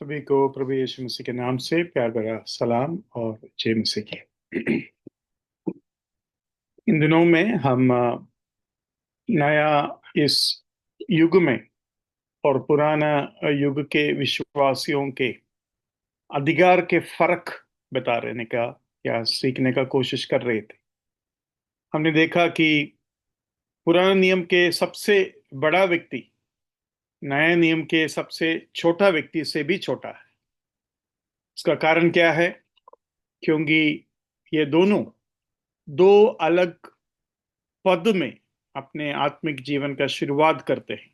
सभी को प्रभु यीशु मसीह के नाम से प्यार भरा सलाम और जय मसीह की। इन दिनों में हम नया इस युग में और पुराना युग के विश्वासियों के अधिकार के फर्क बता रहने का या सीखने का कोशिश कर रहे थे। हमने देखा कि पुराने नियम के सबसे बड़ा व्यक्ति नए नियम के सबसे छोटा व्यक्ति से भी छोटा है। इसका कारण क्या है? क्योंकि ये दोनों दो अलग पद में अपने आत्मिक जीवन का शुरुआत करते हैं।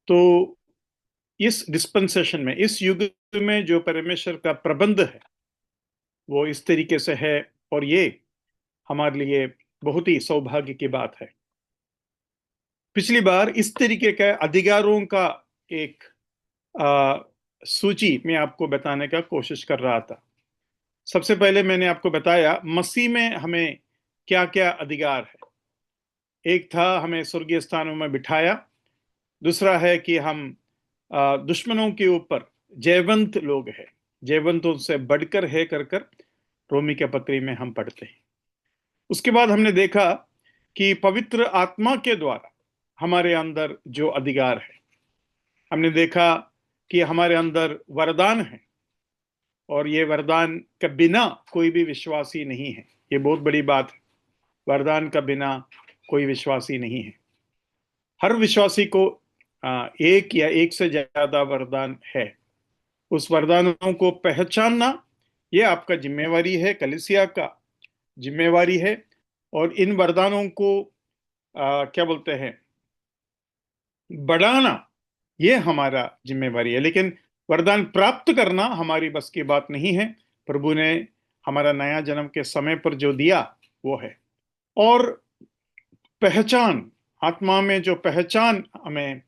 तो इस डिस्पेंसेशन में, इस युग में जो परमेश्वर का प्रबंध है वो इस तरीके से है, और ये हमारे लिए बहुत ही सौभाग्य की बात है। पिछली बार इस तरीके के अधिकारों का एक आ, सूची मैं आपको बताने का कोशिश कर रहा था। सबसे पहले मैंने आपको बताया मसीह में हमें क्या क्या अधिकार है। एक था हमें स्वर्गीय स्थानों में बिठाया। दूसरा है कि हम दुश्मनों के ऊपर जयवंत लोग हैं। जयवंतों से बढ़कर है कर कर रोमी के पत्री में हम पढ़ते हैं। उसके बाद हमने देखा कि पवित्र आत्मा के द्वारा हमारे अंदर जो अधिकार है, हमने देखा कि हमारे अंदर वरदान है, और ये वरदान के बिना कोई भी विश्वासी नहीं है। ये बहुत बड़ी बात है। वरदान का बिना कोई विश्वासी नहीं है। हर विश्वासी को एक या एक से ज्यादा वरदान है। उस वरदानों को पहचानना ये आपका जिम्मेवारी है, कलीसिया का जिम्मेवारी है। और इन वरदानों को क्या बोलते हैं, बढ़ाना ये हमारा जिम्मेवारी है। लेकिन वरदान प्राप्त करना हमारी बस की बात नहीं है। प्रभु ने हमारा नया जन्म के समय पर जो दिया वो है। और पहचान, आत्मा में जो पहचान हमें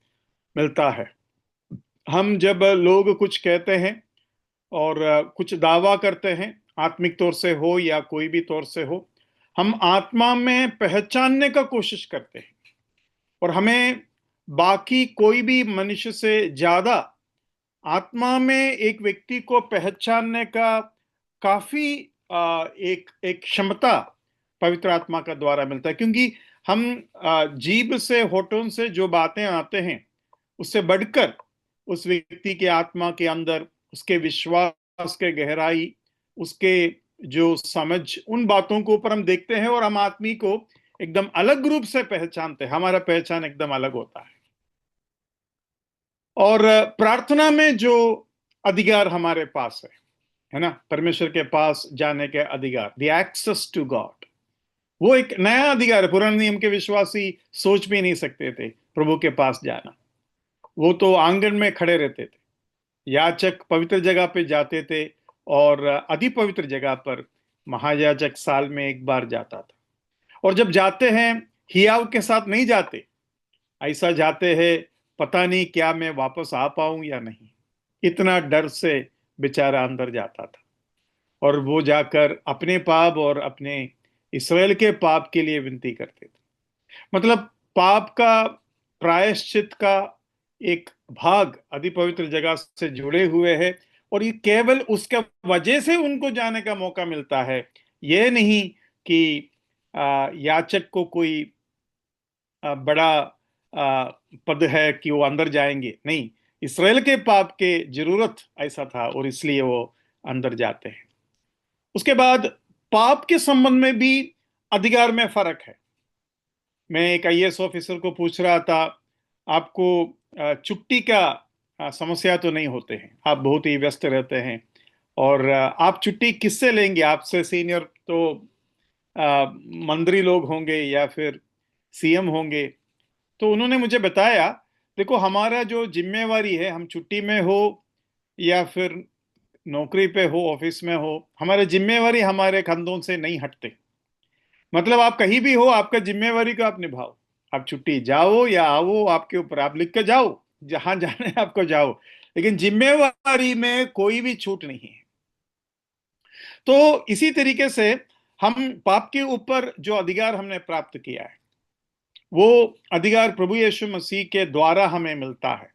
मिलता है, हम जब लोग कुछ कहते हैं और कुछ दावा करते हैं, आत्मिक तौर से हो या कोई भी तौर से हो, हम आत्मा में पहचानने का कोशिश करते हैं। और हमें बाकी कोई भी मनुष्य से ज्यादा आत्मा में एक व्यक्ति को पहचानने का काफी एक एक क्षमता पवित्र आत्मा का द्वारा मिलता है। क्योंकि हम जीभ से, होठों से जो बातें आते हैं उससे बढ़कर उस व्यक्ति के आत्मा के अंदर उसके विश्वास के गहराई, उसके जो समझ, उन बातों को ऊपर हम देखते हैं और हम आदमी को एकदम अलग रूप से पहचानते हैं। हमारा पहचान एकदम अलग होता है। और प्रार्थना में जो अधिकार हमारे पास है ना, परमेश्वर के पास जाने के अधिकार, द एक्सेस टू गॉड, वो एक नया अधिकार है। पुराने नियम के विश्वासी सोच भी नहीं सकते थे प्रभु के पास जाना। वो तो आंगन में खड़े रहते थे। याचक पवित्र जगह पे जाते थे, और अति पवित्र जगह पर महायाजक साल में एक बार जाता था। और जब जाते हैं, हियाव के साथ नहीं जाते। ऐसा जाते हैं, पता नहीं क्या मैं वापस आ पाऊं या नहीं, इतना डर से बेचारा अंदर जाता था। और वो जाकर अपने पाप और अपने इसराइल के पाप के लिए विनती करते थे। मतलब पाप का प्रायश्चित का एक भाग अति पवित्र जगह से जुड़े हुए है। और ये केवल उसके वजह से उनको जाने का मौका मिलता है। ये नहीं कि याचक को कोई बड़ा पद है कि वो अंदर जाएंगे, नहीं। इसराइल के पाप के जरूरत ऐसा था और इसलिए वो अंदर जाते हैं। उसके बाद पाप के संबंध में भी अधिकार में फर्क है। मैं एक आईएएस ऑफिसर को पूछ रहा था, आपको छुट्टी का समस्या तो नहीं होते हैं, आप बहुत ही व्यस्त रहते हैं, और आप छुट्टी किससे लेंगे? आपसे सीनियर तो मंत्री लोग होंगे या फिर सीएम होंगे। तो उन्होंने मुझे बताया, देखो हमारा जो जिम्मेवारी है, हम छुट्टी में हो या फिर नौकरी पे हो, ऑफिस में हो, हमारी जिम्मेवारी हमारे कंधों से नहीं हटते। मतलब आप कहीं भी हो, आपका जिम्मेवारी को आप निभाओ। आप छुट्टी जाओ या आओ, आपके ऊपर, आप लिख के जाओ जहां जाना है आपको, जाओ। लेकिन जिम्मेवारी में कोई भी छूट नहीं है। तो इसी तरीके से हम पाप के ऊपर जो अधिकार हमने प्राप्त किया है, वो अधिकार प्रभु यीशु मसीह के द्वारा हमें मिलता है।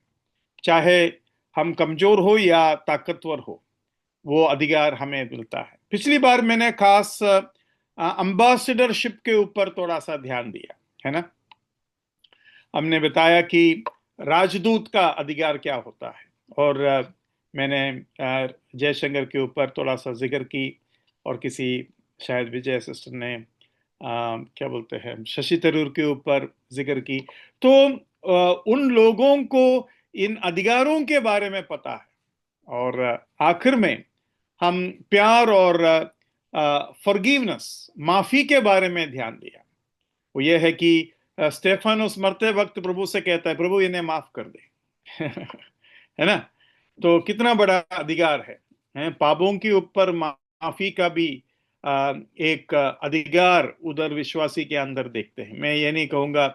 चाहे हम कमजोर हो या ताकतवर हो, वो अधिकार हमें मिलता है। पिछली बार मैंने खास अम्बासिडरशिप के ऊपर थोड़ा सा ध्यान दिया है ना। हमने बताया कि राजदूत का अधिकार क्या होता है, और मैंने जयशंकर के ऊपर थोड़ा सा जिक्र की, और किसी शायद विजय सिस्टर ने क्या बोलते हैं शशि थरूर के ऊपर जिक्र की। तो उन लोगों को इन अधिकारों के बारे में पता है, और आखिर में हम प्यार और फॉरगिवनेस, माफी के बारे में ध्यान दिया। वो ये है कि स्टेफानोस मरते वक्त प्रभु से कहता है, प्रभु इन्हें माफ कर दे। है ना। तो कितना बड़ा अधिकार है, पापों के ऊपर माफी का भी एक अधिकार उधर विश्वासी के अंदर देखते हैं। मैं ये नहीं कहूंगा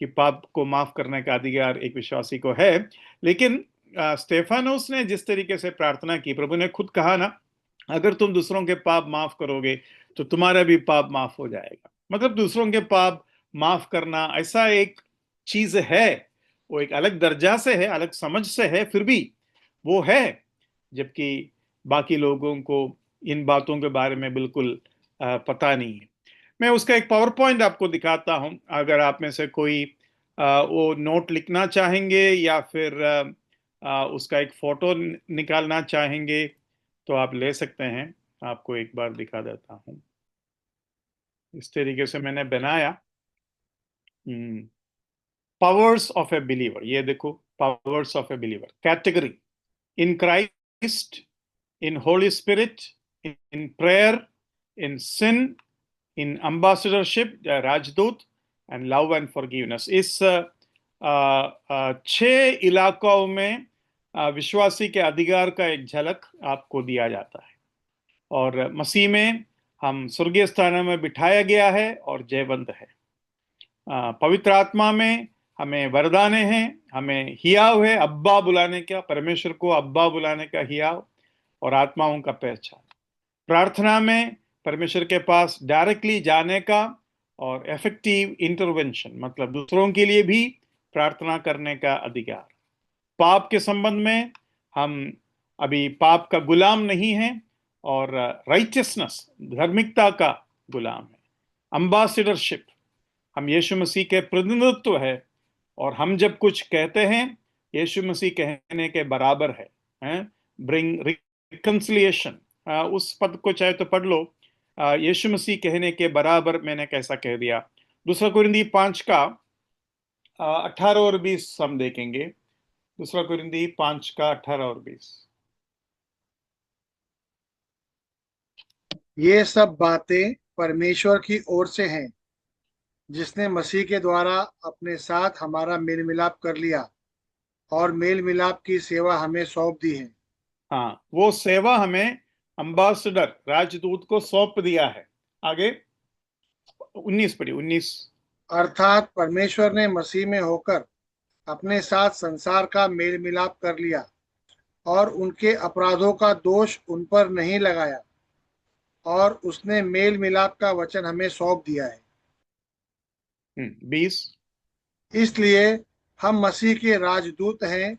कि पाप को माफ करने का अधिकार एक विश्वासी को है, लेकिन स्टेफानोस ने जिस तरीके से प्रार्थना की, प्रभु ने खुद कहा ना, अगर तुम दूसरों के पाप माफ करोगे तो तुम्हारा भी पाप माफ हो जाएगा। मतलब दूसरों के पाप माफ करना ऐसा एक चीज है, वो एक अलग दर्जा से है, अलग समझ से है, फिर भी वो है, जबकि बाकी लोगों को इन बातों के बारे में बिल्कुल पता नहीं है। मैं उसका एक पावर पॉइंट आपको दिखाता हूं, अगर आप में से कोई वो नोट लिखना चाहेंगे या फिर उसका एक फोटो निकालना चाहेंगे तो आप ले सकते हैं। आपको एक बार दिखा देता हूं। इस तरीके से मैंने बनाया पावर्स ऑफ ए बिलीवर। ये देखो, powers of a believer category: in Christ, in Holy Spirit, in prayer, in sin, in ambassadorship राजदूत, एंड लव एंड फॉरगिवनेस। इस 6 इलाकों में विश्वासी के अधिकार का एक झलक आपको दिया जाता है। और मसीह में हम स्वर्गीय स्थानों में बिठाया गया है और जयवंत है। पवित्र आत्मा में हमें वरदाने हैं, हमें हियाव है अब्बा बुलाने का, परमेश्वर को अब्बा बुलाने का हियाव और आत्माओं का पहचान। प्रार्थना में परमेश्वर के पास डायरेक्टली जाने का और इफेक्टिव इंटरवेंशन, मतलब दूसरों के लिए भी प्रार्थना करने का अधिकार। पाप के संबंध में हम अभी पाप का गुलाम नहीं है, और राइचियसनेस, धार्मिकता का गुलाम है। एम्बेसडरशिप, हम यीशु मसीह के प्रतिनिधित्व है, और हम जब कुछ कहते हैं यीशु मसीह कहने के बराबर है। ब्रिंग रिकंसिलिएशन, उस पद को चाहे तो पढ़ लो। यीशु मसीह कहने के बराबर मैंने कैसा कह दिया। 2 कुरिन्थी 5 का 18 और 20 हम देखेंगे। 2 कुरिन्थी 5 का 18 और 20। ये सब बातें परमेश्वर की ओर से हैं, जिसने मसीह के द्वारा अपने साथ हमारा मेल मिलाप कर लिया और मेल मिलाप की सेवा हमें सौंप दी है। हाँ, वो सेवा हमें अम्बासडर राजदूत को सौंप दिया है। आगे 19 पढ़िए, 19। अर्थात परमेश्वर ने मसीह में होकर अपने साथ संसार का मेल मिलाप कर लिया और उनके अपराधों का दोष उन पर नहीं लगाया, और उसने मेल मिलाप का वचन हमें सौंप दिया है। 20। इसलिए हम मसीह के राजदूत हैं,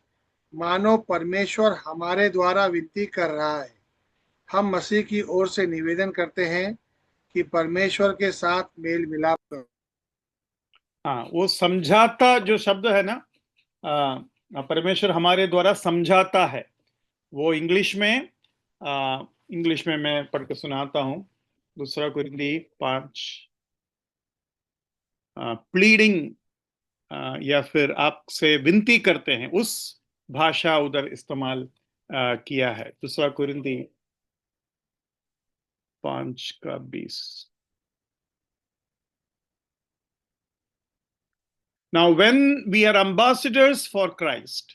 मानो परमेश्वर हमारे द्वारा विनती कर रहा है। हम मसीह की ओर से निवेदन करते हैं कि परमेश्वर के साथ मेल मिलाप करो। हाँ, वो समझाता जो शब्द है ना, परमेश्वर हमारे द्वारा समझाता है, वो इंग्लिश में मैं पढ़ के सुनाता हूँ। 2 कुरिन्थी 5, प्लीडिंग, या फिर आपसे विनती करते हैं, उस भाषा उधर इस्तेमाल किया है। 2 कुरिन्थी 5 का 20। Now, when we are ambassadors for Christ,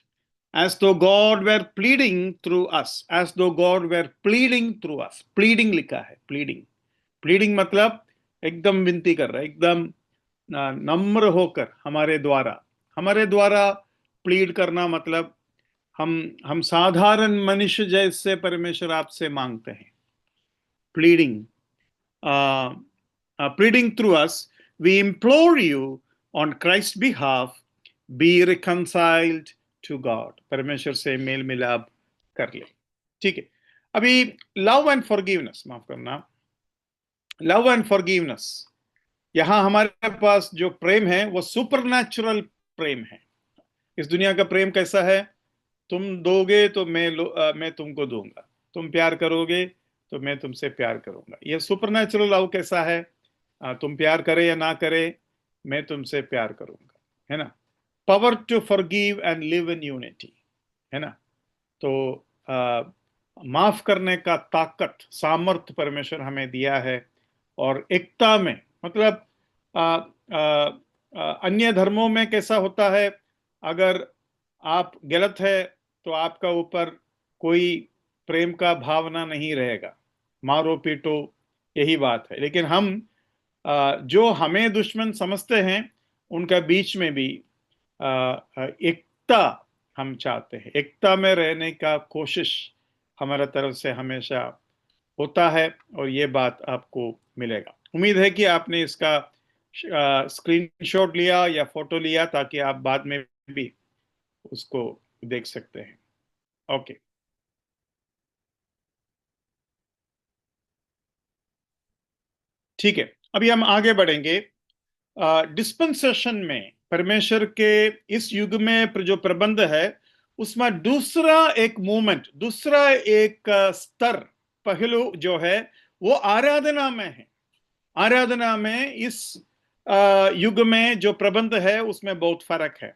as though God were pleading through us, as though God were pleading through us, pleading लिखा है, pleading, pleading मतलब एकदम विनती कर रहा है, एकदम नम्र होकर हमारे द्वारा प्लीड करना, मतलब हम साधारण मनुष्य जैसे परमेश्वर आपसे मांगते हैं। Pleading, pleading through us, we implore you on Christ's behalf, be reconciled to God, परमेश्वर से मेल मिलाप कर ले। ठीक है, अभी लव एंड फॉरगिवनेस, माफ करना, लव एंड फॉरगिवनेस, यहां हमारे पास जो प्रेम है वो सुपरनैचुरल प्रेम है। इस दुनिया का प्रेम कैसा है? तुम दोगे तो मैं तुमको दूंगा, तुम प्यार करोगे तो मैं तुमसे प्यार करूंगा। ये सुपरनैचुरल लव कैसा है? तुम प्यार करे या ना करे, मैं तुमसे प्यार करूंगा, है ना। Power to forgive and live in unity, है ना। तो माफ करने का ताकत, सामर्थ्य परमेश्वर हमें दिया है, और एकता में, मतलब आ, आ, अन्य धर्मों में कैसा होता है, अगर आप गलत है तो आपका ऊपर कोई प्रेम का भावना नहीं रहेगा, मारो पीटो, यही बात है। लेकिन हम जो हमें दुश्मन समझते हैं उनका बीच में भी एकता हम चाहते हैं, एकता में रहने का कोशिश हमारा तरफ से हमेशा होता है, और ये बात आपको मिलेगा। उम्मीद है कि आपने इसका स्क्रीनशॉट लिया या फोटो लिया, ताकि आप बाद में भी उसको देख सकते हैं। ओके, ठीक है, अभी हम आगे बढ़ेंगे। डिस्पेंसेशन में परमेश्वर के इस युग में जो प्रबंध है, उसमें दूसरा एक मूवमेंट, दूसरा एक स्तर, पहलू जो है वो आराधना में है। आराधना में इस युग में जो प्रबंध है उसमें बहुत फर्क है,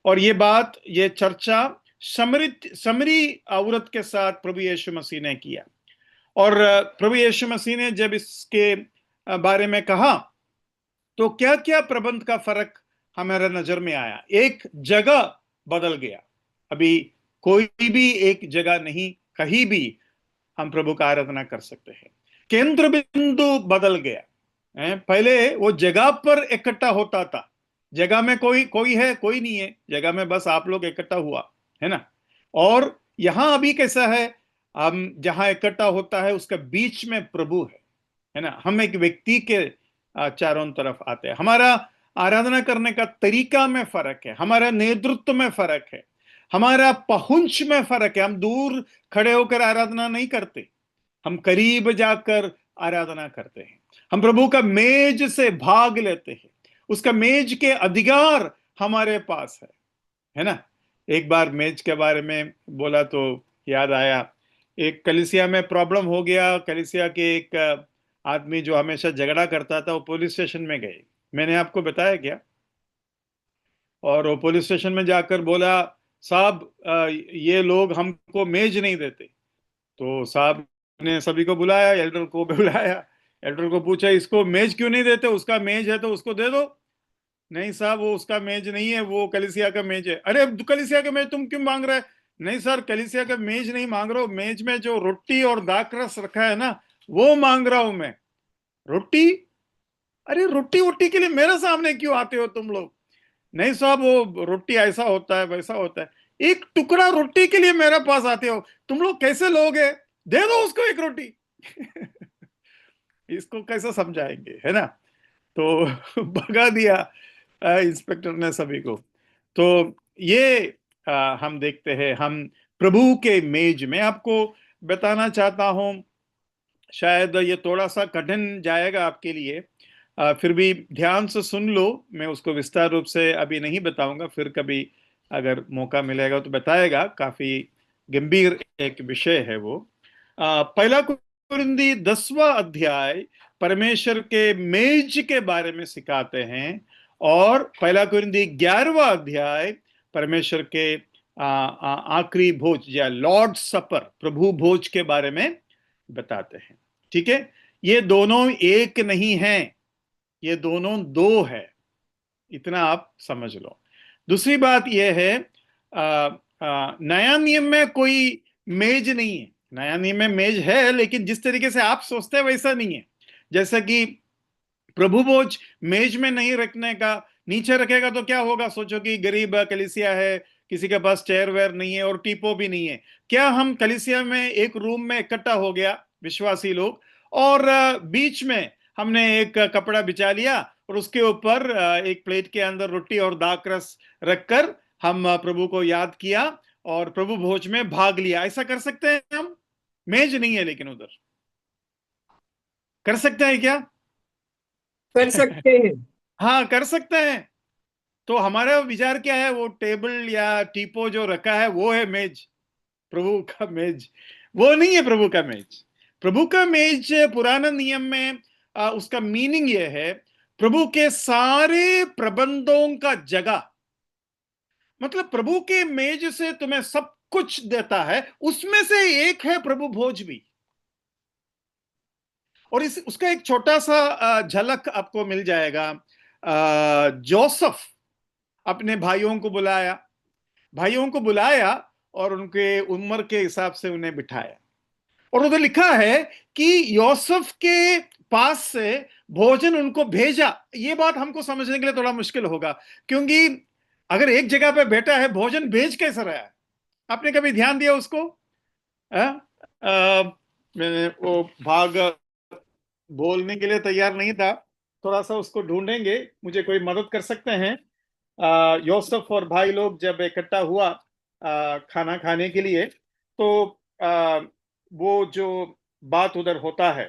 और ये बात, ये चर्चा समरी औरत के साथ प्रभु यीशु मसीह ने किया। और प्रभु यीशु मसीह ने जब इसके बारे में कहा तो क्या क्या प्रबंध का फर्क हमारे नजर में आया। एक जगह बदल गया, अभी कोई भी एक जगह नहीं, कहीं भी हम प्रभु का आराधना कर सकते हैं। केंद्र बिंदु बदल गया। पहले वो जगह पर इकट्ठा होता था, जगह में कोई कोई है, कोई नहीं है, जगह में बस आप लोग इकट्ठा हुआ, है ना। और यहां अभी कैसा है, हम जहां इकट्ठा होता है उसका बीच में प्रभु है ना। हम एक व्यक्ति के चारों तरफ आते हैं। हमारा आराधना करने का तरीका में फर्क है, हमारा नेतृत्व में फर्क है, हमारा पहुंच में फर्क है। हम दूर खड़े होकर आराधना नहीं करते, हम करीब जाकर आराधना करते हैं। हम प्रभु का मेज से भाग लेते हैं, उसका मेज के अधिकार हमारे पास है ना। एक बार मेज के बारे में बोला तो याद आया, एक कलीसिया में प्रॉब्लम हो गया। कलीसिया के एक आदमी जो हमेशा झगड़ा करता था, वो पुलिस स्टेशन में गए, मैंने आपको बताया क्या। और वो पुलिस स्टेशन में जाकर बोला, साहब ये लोग हमको मेज नहीं देते। तो साहब ने सभी को बुलाया, एल्डर को बुलाया, एल्डर को पूछा इसको मेज क्यों नहीं देते, उसका मेज है तो उसको दे दो। नहीं साहब, वो उसका मेज नहीं है, वो कलीसिया का मेज है। अरे कलीसिया का मेज तुम क्यों मांग रहे? नहीं सर, कलीसिया का मेज नहीं मांग रहा हूं, मेज में जो रोटी और दाखरस रखा है ना, वो मांग रहा हूं मैं। रोटी? अरे रोटी वोटी के लिए मेरे सामने क्यों आते हो तुम लोग? नहीं साहब, वो रोटी ऐसा होता है, वैसा होता है। एक टुकड़ा रोटी के लिए मेरे पास आते हो तुम लोग, कैसे लोग है? दे दो उसको एक रोटी। इसको कैसे समझाएंगे, है ना। तो भगा दिया इंस्पेक्टर ने सभी को। तो ये हम देखते हैं, हम प्रभु के मेज में, आपको बताना चाहता हूं, शायद ये थोड़ा सा कठिन जाएगा आपके लिए, फिर भी ध्यान से सुन लो। मैं उसको विस्तार रूप से अभी नहीं बताऊंगा, फिर कभी अगर मौका मिलेगा तो बताएगा। काफी गंभीर एक विषय है वो। पहला कुरिन्दी 10वां अध्याय परमेश्वर के मेज के बारे में सिखाते हैं, और पहला कुरिन्दी 11वां अध्याय परमेश्वर के आखिरी भोज या लॉर्ड सपर, प्रभु भोज के बारे में बताते हैं। ठीक है, ये दोनों एक नहीं है, ये दोनों दो है, इतना आप समझ लो। दूसरी बात यह है, नया नियम में कोई मेज नहीं है। नया नियम में मेज है, लेकिन जिस तरीके से आप सोचते हैं वैसा नहीं है। जैसा कि प्रभु भोज मेज में नहीं रखने का, नीचे रखेगा तो क्या होगा? सोचो कि गरीब कलीसिया है, किसी के पास चेयर वेयर नहीं है और टीपो भी नहीं है। क्या हम कलीसिया में एक रूम में इकट्ठा हो गया विश्वासी लोग, और बीच में हमने एक कपड़ा बिछा लिया और उसके ऊपर एक प्लेट के अंदर रोटी और दाखरस रखकर हम प्रभु को याद किया और प्रभु भोज में भाग लिया। ऐसा कर सकते हैं हम? मेज नहीं है लेकिन उधर, कर सकते हैं क्या? कर सकते हैं। हाँ, कर सकते हैं। तो हमारा विचार क्या है? वो टेबल या टीपो जो रखा है वो है मेज, प्रभु का मेज वो नहीं है। प्रभु का मेज, प्रभु का मेज पुराने नियम में उसका मीनिंग ये है, प्रभु के सारे प्रबंधों का जगह। मतलब प्रभु के मेज से तुम्हें सब कुछ देता है, उसमें से एक है प्रभु भोज भी। और इस उसका एक छोटा सा झलक आपको मिल जाएगा। जोसेफ अपने भाइयों को बुलाया और उनके उम्र के हिसाब से उन्हें बिठाया। और उधर लिखा है कि यूसुफ के पास से भोजन उनको भेजा। ये बात हमको समझने के लिए थोड़ा मुश्किल होगा, क्योंकि अगर एक जगह पे बैठा है, भोजन भेज कैसे रहा है? आपने कभी ध्यान दिया उसको? मैंने वो भाग बोलने के लिए तैयार नहीं था, थोड़ा सा उसको ढूंढेंगे। मुझे कोई मदद कर सकते हैं? यूसुफ और भाई लोग जब इकट्ठा हुआ खाना खाने के लिए, तो वो जो बात उधर होता है,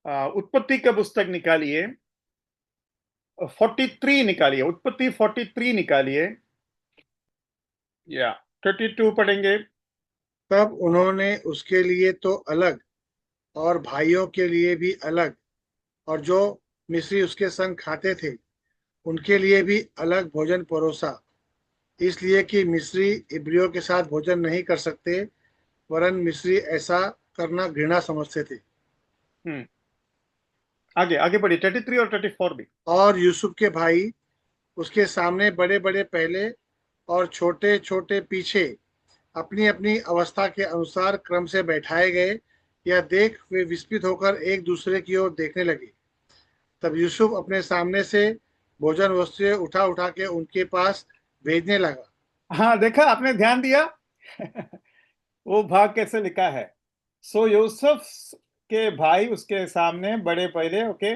उत्पत्ति का पुस्तक निकालिए, 43 निकालिए, उत्पत्ति 43 निकालिए, या 32 पढ़ेंगे। तब उन्होंने उसके लिए तो अलग और भाइयों के लिए भी अलग, और जो मिस्री उसके संग खाते थे उनके लिए भी अलग भोजन परोसा, इसलिए कि मिस्री इब्रियों के साथ भोजन नहीं कर सकते, वरन मिस्री ऐसा करना घृणा समझते थे। आगे आगे बढ़िए, 33 और 34 भी। और यूसुफ के भाई उसके सामने बड़े बड़े पहले और छोटे छोटे पीछे अपनी अपनी अवस्था के अनुसार क्रम से बैठाए गए। यह देख वे विस्मित होकर एक दूसरे की ओर देखने लगे। तब यूसुफ अपने सामने से भोजन वस्तुएं उठा उठा के उनके पास भेजने लगा। हाँ, देखा आपने, ध्यान दिया? वो भाग कैसे लिखा है? सो यूसुफ के भाई उसके सामने बड़े पहले, ओके।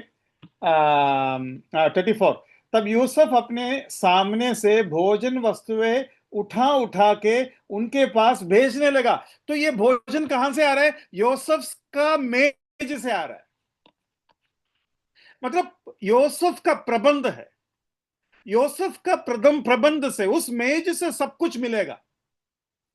34, तब यूसुफ अपने सामने से भोजन वस्तुएं उठा उठा के उनके पास भेजने लगा। तो ये भोजन कहां से आ रहा है? यूसुफ का मेज से आ रहा है। मतलब यूसुफ का प्रबंध है, यूसुफ का प्रबंध से, उस मेज से सब कुछ मिलेगा।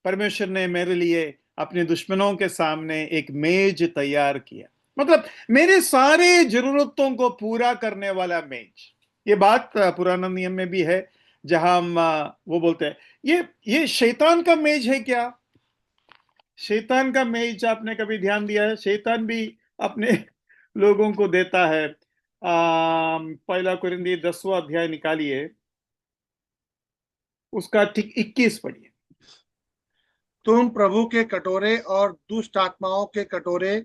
परमेश्वर ने मेरे लिए अपने दुश्मनों के सामने एक मेज तैयार किया, मतलब मेरे सारे जरूरतों को पूरा करने वाला मेज। ये बात पुराना नियम में भी है, जहां हम वो बोलते हैं ये शैतान का मेज है क्या? शैतान का मेज आपने कभी ध्यान दिया है? शैतान भी अपने लोगों को देता है। पहला कुरिन्दी 10वां अध्याय निकालिए, उसका ठीक 21 पढ़िए। तुम प्रभु के कटोरे और दुष्ट आत्माओं के कटोरे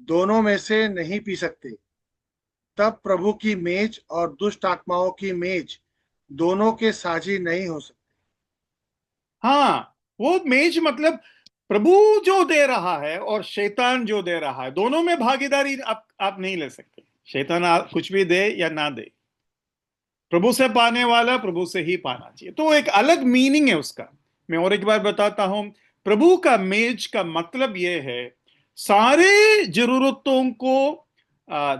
दोनों में से नहीं पी सकते। तब प्रभु की मेज और दुष्ट आत्माओं की मेज दोनों के साझी नहीं हो सकते। हाँ, वो मेज मतलब प्रभु जो दे रहा है और शैतान जो दे रहा है, दोनों में भागीदारी आप नहीं ले सकते। शैतान कुछ भी दे या ना दे, प्रभु से पाने वाला प्रभु से ही पाना चाहिए। तो एक अलग मीनिंग है उसका। मैं और एक बार बताता हूं, प्रभु का मेज का मतलब यह है, सारे जरूरतों को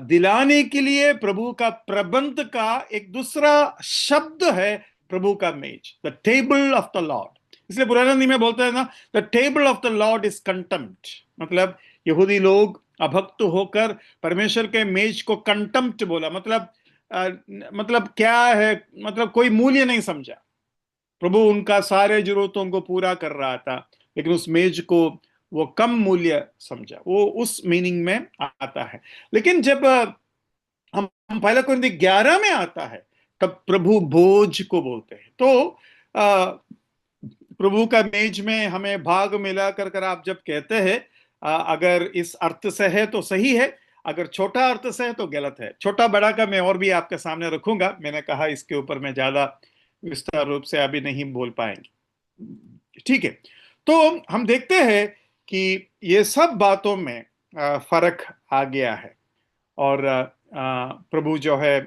दिलाने के लिए प्रभु का प्रबंध का एक दूसरा शब्द है प्रभु का मेज, the table of the Lord. इसलिए पुराना नियम में बोलते हैं ना, the table of the Lord is contempt. मतलब यहूदी लोग अभक्त होकर परमेश्वर के मेज को कंटेम्प्ट बोला, मतलब क्या है? मतलब कोई मूल्य नहीं समझा। प्रभु उनका सारे जरूरतों को पूरा कर रहा था, लेकिन उस मेज को वो कम मूल्य समझा। वो उस मीनिंग में आता है। लेकिन जब हम पहला कुरिन्थी 11 में आता है, तब प्रभु भोज को बोलते हैं। तो प्रभु का मेज में हमें भाग मिला कर आप जब कहते हैं, अगर इस अर्थ से है तो सही है, अगर छोटा अर्थ से है तो गलत है। छोटा बड़ा का मैं और भी आपके सामने रखूंगा। मैंने कहा इसके ऊपर मैं ज्यादा विस्तार रूप से अभी नहीं बोल पाएंगे, ठीक है? तो हम देखते हैं कि ये सब बातों में फर्क आ गया है। और प्रभु जो है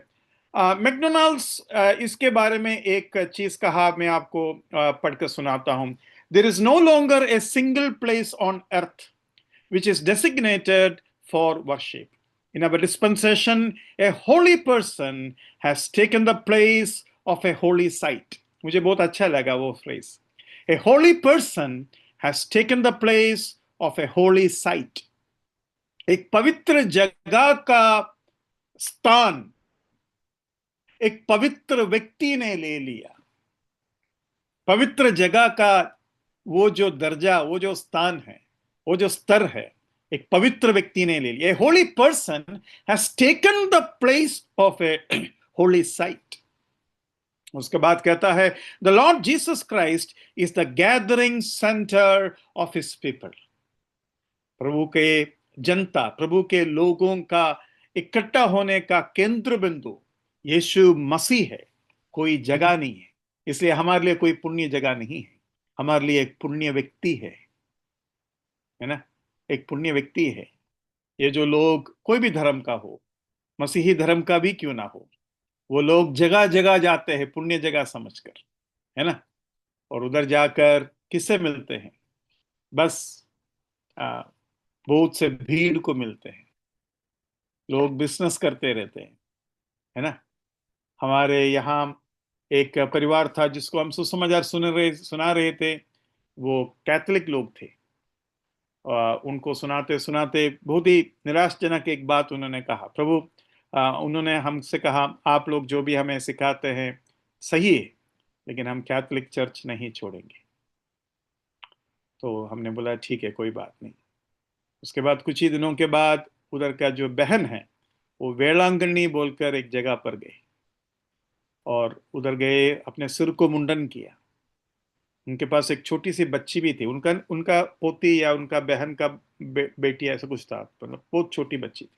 मैकडोनाल्ड्स इसके बारे में एक चीज कहा, मैं आपको पढ़कर सुनाता हूं. There is no longer a single place on earth which is designated for worship. In our dispensation, a holy person has taken the place of a holy site. मुझे बहुत अच्छा लगा वो phrase. A holy person has taken the place of a holy site. एक पवित्र जगह का स्थान एक पवित्र व्यक्ति ने ले लिया. पवित्र जगह का वो जो दर्जा, वो जो स्थान है, वो जो स्तर है, एक पवित्र व्यक्ति ने ले लिया. A holy person has taken the place of a holy site. उसके बाद कहता है, the Lord Jesus Christ is the gathering centre of his people. प्रभु के जनता, प्रभु के लोगों का इकट्ठा होने का केंद्र बिंदु यीशु मसीह है, कोई जगह नहीं है. इसलिए हमारे लिए कोई पुण्य जगह नहीं है, हमारे लिए एक पुण्य व्यक्ति है ना, एक पुण्य व्यक्ति है. ये जो लोग कोई भी धर्म का हो, मसीही धर्म का भी क्यों ना हो, वो लोग जगह जगह जाते हैं पुण्य जगह समझकर, है ना. और उधर जाकर किससे मिलते हैं? बस बहुत से भीड़ को मिलते हैं. लोग बिजनेस करते रहते हैं, है ना. हमारे यहाँ एक परिवार था जिसको हम सुसमाचार सुना रहे थे. वो कैथोलिक लोग थे. उनको सुनाते सुनाते बहुत ही निराशजनक एक बात उन्होंने कहा. प्रभु उन्होंने हमसे कहा, आप लोग जो भी हमें सिखाते हैं सही है, लेकिन हम कैथोलिक चर्च नहीं छोड़ेंगे. तो हमने बोला ठीक है, कोई बात नहीं. उसके बाद कुछ ही दिनों के बाद उधर का जो बहन है वो वेलांगनी बोलकर एक जगह पर गए और उधर गए, अपने सिर को मुंडन किया. उनके पास एक छोटी सी बच्ची भी थी, उनका पोती या उनका बहन का बेटी ऐसा कुछ था, मतलब बहुत छोटी बच्ची थी.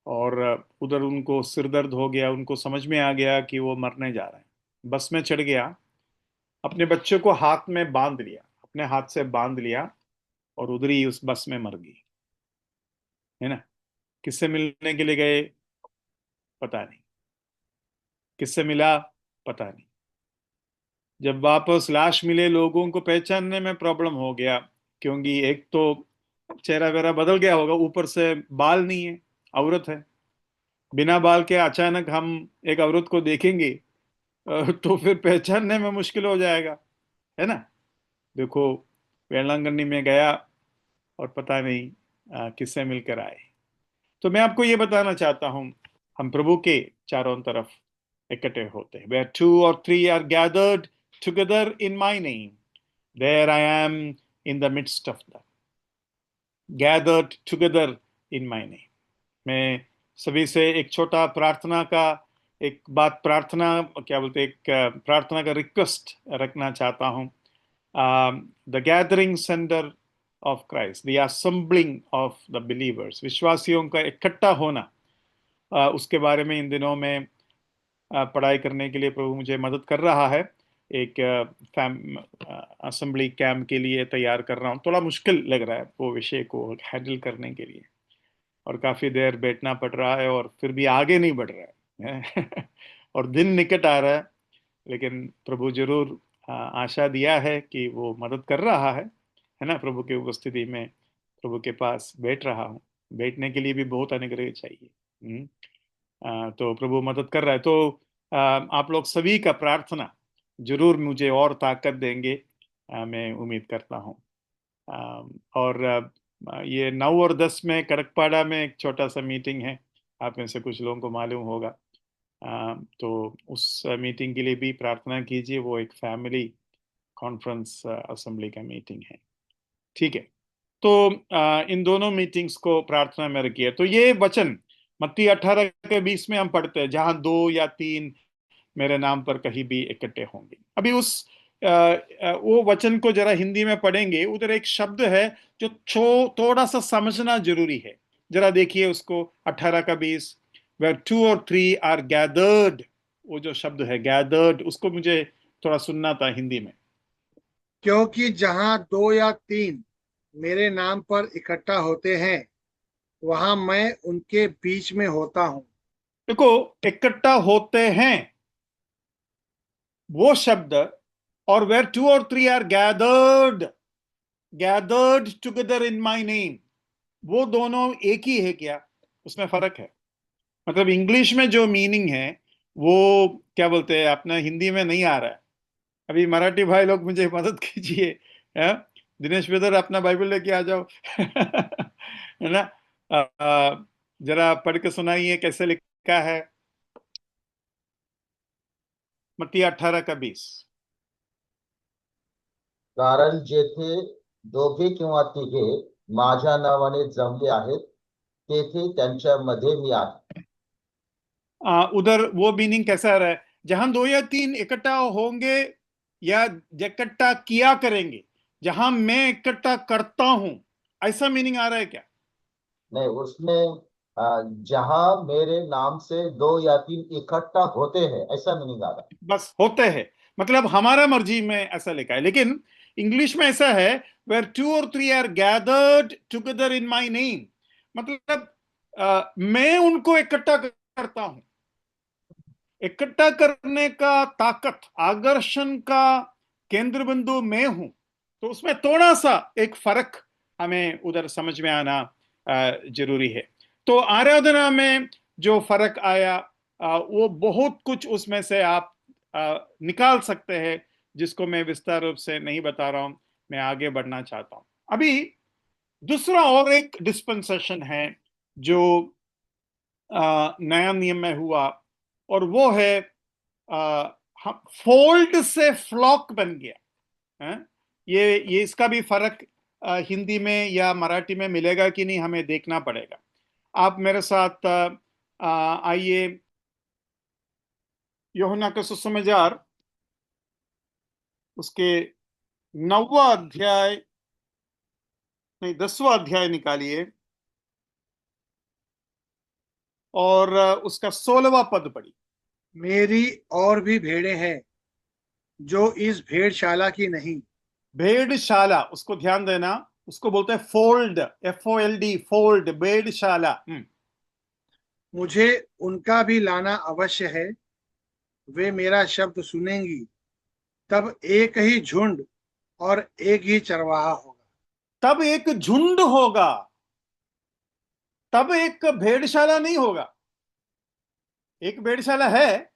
और उधर उनको सिर दर्द हो गया, उनको समझ में आ गया कि वो मरने जा रहे हैं. बस में चढ़ गया, अपने बच्चे को हाथ में बांध लिया, अपने हाथ से बांध लिया और उधर ही उस बस में मर गई, है ना. किससे मिलने के लिए गए पता नहीं, किससे मिला पता नहीं. जब वापस लाश मिले, लोगों को पहचानने में प्रॉब्लम हो गया, क्योंकि एक तो चेहरा वेरा बदल गया होगा, ऊपर से बाल नहीं है, औरत है. बिना बाल के अचानक हम एक औरत को देखेंगे तो फिर पहचानने में मुश्किल हो जाएगा, है ना. देखो, वेलांगनी में गया और पता नहीं किससे मिलकर आए. तो मैं आपको ये बताना चाहता हूं, हम प्रभु के चारों तरफ इकट्ठे होते हैं. Where 2 or 3 are gathered together in my name, there I am in the midst of them. Gathered together in my name. मैं सभी से एक छोटा प्रार्थना का एक बात, प्रार्थना क्या बोलते, एक प्रार्थना का रिक्वेस्ट रखना चाहता हूं. The gathering centre of Christ, the assembling of the believers, विश्वासियों का इकट्ठा होना, उसके बारे में इन दिनों में पढ़ाई करने के लिए प्रभु मुझे मदद कर रहा है. एक असेंबली कैंप के लिए तैयार कर रहा हूँ. थोड़ा मुश्किल लग रहा है वो विषय को हैंडल करने के लिए, और काफ़ी देर बैठना पड़ रहा है, और फिर भी आगे नहीं बढ़ रहा है और दिन निकट आ रहा है. लेकिन प्रभु जरूर आशा दिया है कि वो मदद कर रहा है ना. प्रभु की उपस्थिति में प्रभु के पास बैठ रहा हूँ. बैठने के लिए भी बहुत अनुग्रह चाहिए. तो प्रभु मदद कर रहा है. तो आप लोग सभी का प्रार्थना जरूर मुझे और ताकत देंगे, मैं उम्मीद करता हूँ. और ये 9 और 10 में कड़कपाड़ा में एक छोटा सा मीटिंग है, आप में से कुछ लोगों को मालूम होगा. तो उस मीटिंग के लिए भी प्रार्थना कीजिए. वो एक फैमिली कॉन्फ्रेंस असेंबली का मीटिंग है, ठीक है. तो इन दोनों मीटिंग्स को प्रार्थना में रखिए. तो ये वचन मत्ती 18 के 20 में हम पढ़ते हैं, जहां 2 या 3 मेरे नाम पर कहीं भी इकट्ठे होंगे. अभी उस वो वचन को जरा हिंदी में पढ़ेंगे. उधर एक शब्द है जो थोड़ा सा समझना जरूरी है. जरा देखिए उसको, 18 का 20, where 2 or 3 are gathered. वो जो शब्द है gathered, उसको मुझे थोड़ा सुनना था हिंदी में. क्योंकि जहां 2 या 3 मेरे नाम पर इकट्ठा होते हैं, वहां मैं उनके बीच में होता हूं. देखो, इकट्ठा होते हैं वो शब्द, और वेयर 2 और 3 are gathered together in my name, वो दोनों एक ही है क्या? उसमें फर्क है। मतलब इंग्लिश में जो मीनिंग है वो क्या बोलते हैं, अपना हिंदी में नहीं आ रहा है। अभी मराठी भाई लोग मुझे मदद कीजिए। हैं? दिनेश ब्रदर, अपना बाइबल लेके आ जाओ। है ना? जरा पढ़ के सुनाइए कैसे लिखा है मत्ती 18:20। कारण जेथे दोघे किंवा तिघे माझ्या नावाने जमले आहेत तेथे त्यांच्यामध्ये मी आहे. उधर वो मीनिंग कैसा आ रहा है? जहां 2 या 3 इकट्ठा होंगे या इकट्ठा किया करेंगे, जहां मैं इकट्ठा करता हूं, ऐसा मीनिंग आ रहा है क्या? नहीं, उसमें जहां मेरे नाम से 2 या 3 इकट्ठा होते हैं ऐसा मीनिंग आ रहा है. बस होते हैं, मतलब हमारा मर्जी में ऐसा लिखा है। लेकिन इंग्लिश में ऐसा है, वेयर 2 और 3 are gathered together in my name, मतलब मैं उनको इकट्ठा करता हूं। इकट्ठा करने का ताकत, आकर्षण का केंद्र बिंदु मैं हूं। तो उसमें थोड़ा सा एक फर्क हमें उधर समझ में आना जरूरी है। तो आराधना में जो फर्क आया, वो बहुत कुछ उसमें से आप निकाल सकते हैं, जिसको मैं विस्तार रूप से नहीं बता रहा हूं। मैं आगे बढ़ना चाहता हूं। अभी दूसरा और एक डिस्पेंसेशन है जो नया नियम में हुआ, और वो है फोल्ड से फ्लॉक बन गया है। ये इसका भी फर्क हिंदी में या मराठी में मिलेगा कि नहीं, हमें देखना पड़ेगा। आप मेरे साथ आइए, यूहन्ना का सुसमाचार उसके 9वां अध्याय, नहीं 10वां अध्याय निकालिए, और उसका 16वां पद पढ़ी। मेरी और भी भेड़ें हैं जो इस भेड़शाला की नहीं। भेड़शाला, उसको ध्यान देना, उसको बोलते हैं फोल्ड, FOLD, फोल्ड, भेड़शाला। मुझे उनका भी लाना अवश्य है। वे मेरा शब्द सुनेंगी, तब एक ही झुंड और एक ही चरवाहा होगा। तब एक झुंड होगा, तब एक भेड़शाला नहीं होगा। एक भेड़शाला है,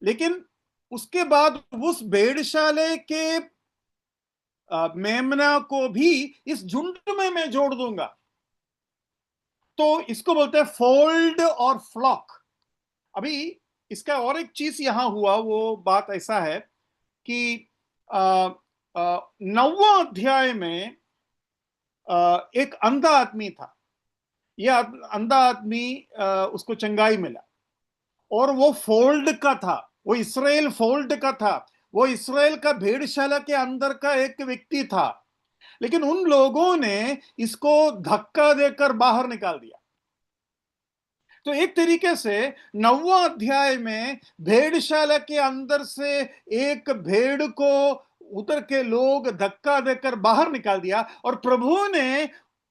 लेकिन उसके बाद उस भेड़शाले के मेमना को भी इस झुंड में मैं जोड़ दूंगा। तो इसको बोलते हैं फोल्ड और फ्लॉक। अभी इसका और एक चीज यहां हुआ, वो बात ऐसा है कि 9वां अध्याय में एक अंधा आदमी था। यह अंधा आदमी, उसको चंगाई मिला, और वो फोल्ड का था, वो इसराइल फोल्ड का था, वो इसराइल का भेड़शाला के अंदर का एक व्यक्ति था। लेकिन उन लोगों ने इसको धक्का देकर बाहर निकाल दिया। तो एक तरीके से 9वां अध्याय में भेड़शाला के अंदर से एक भेड़ को उधर के लोग धक्का देकर बाहर निकाल दिया, और प्रभु ने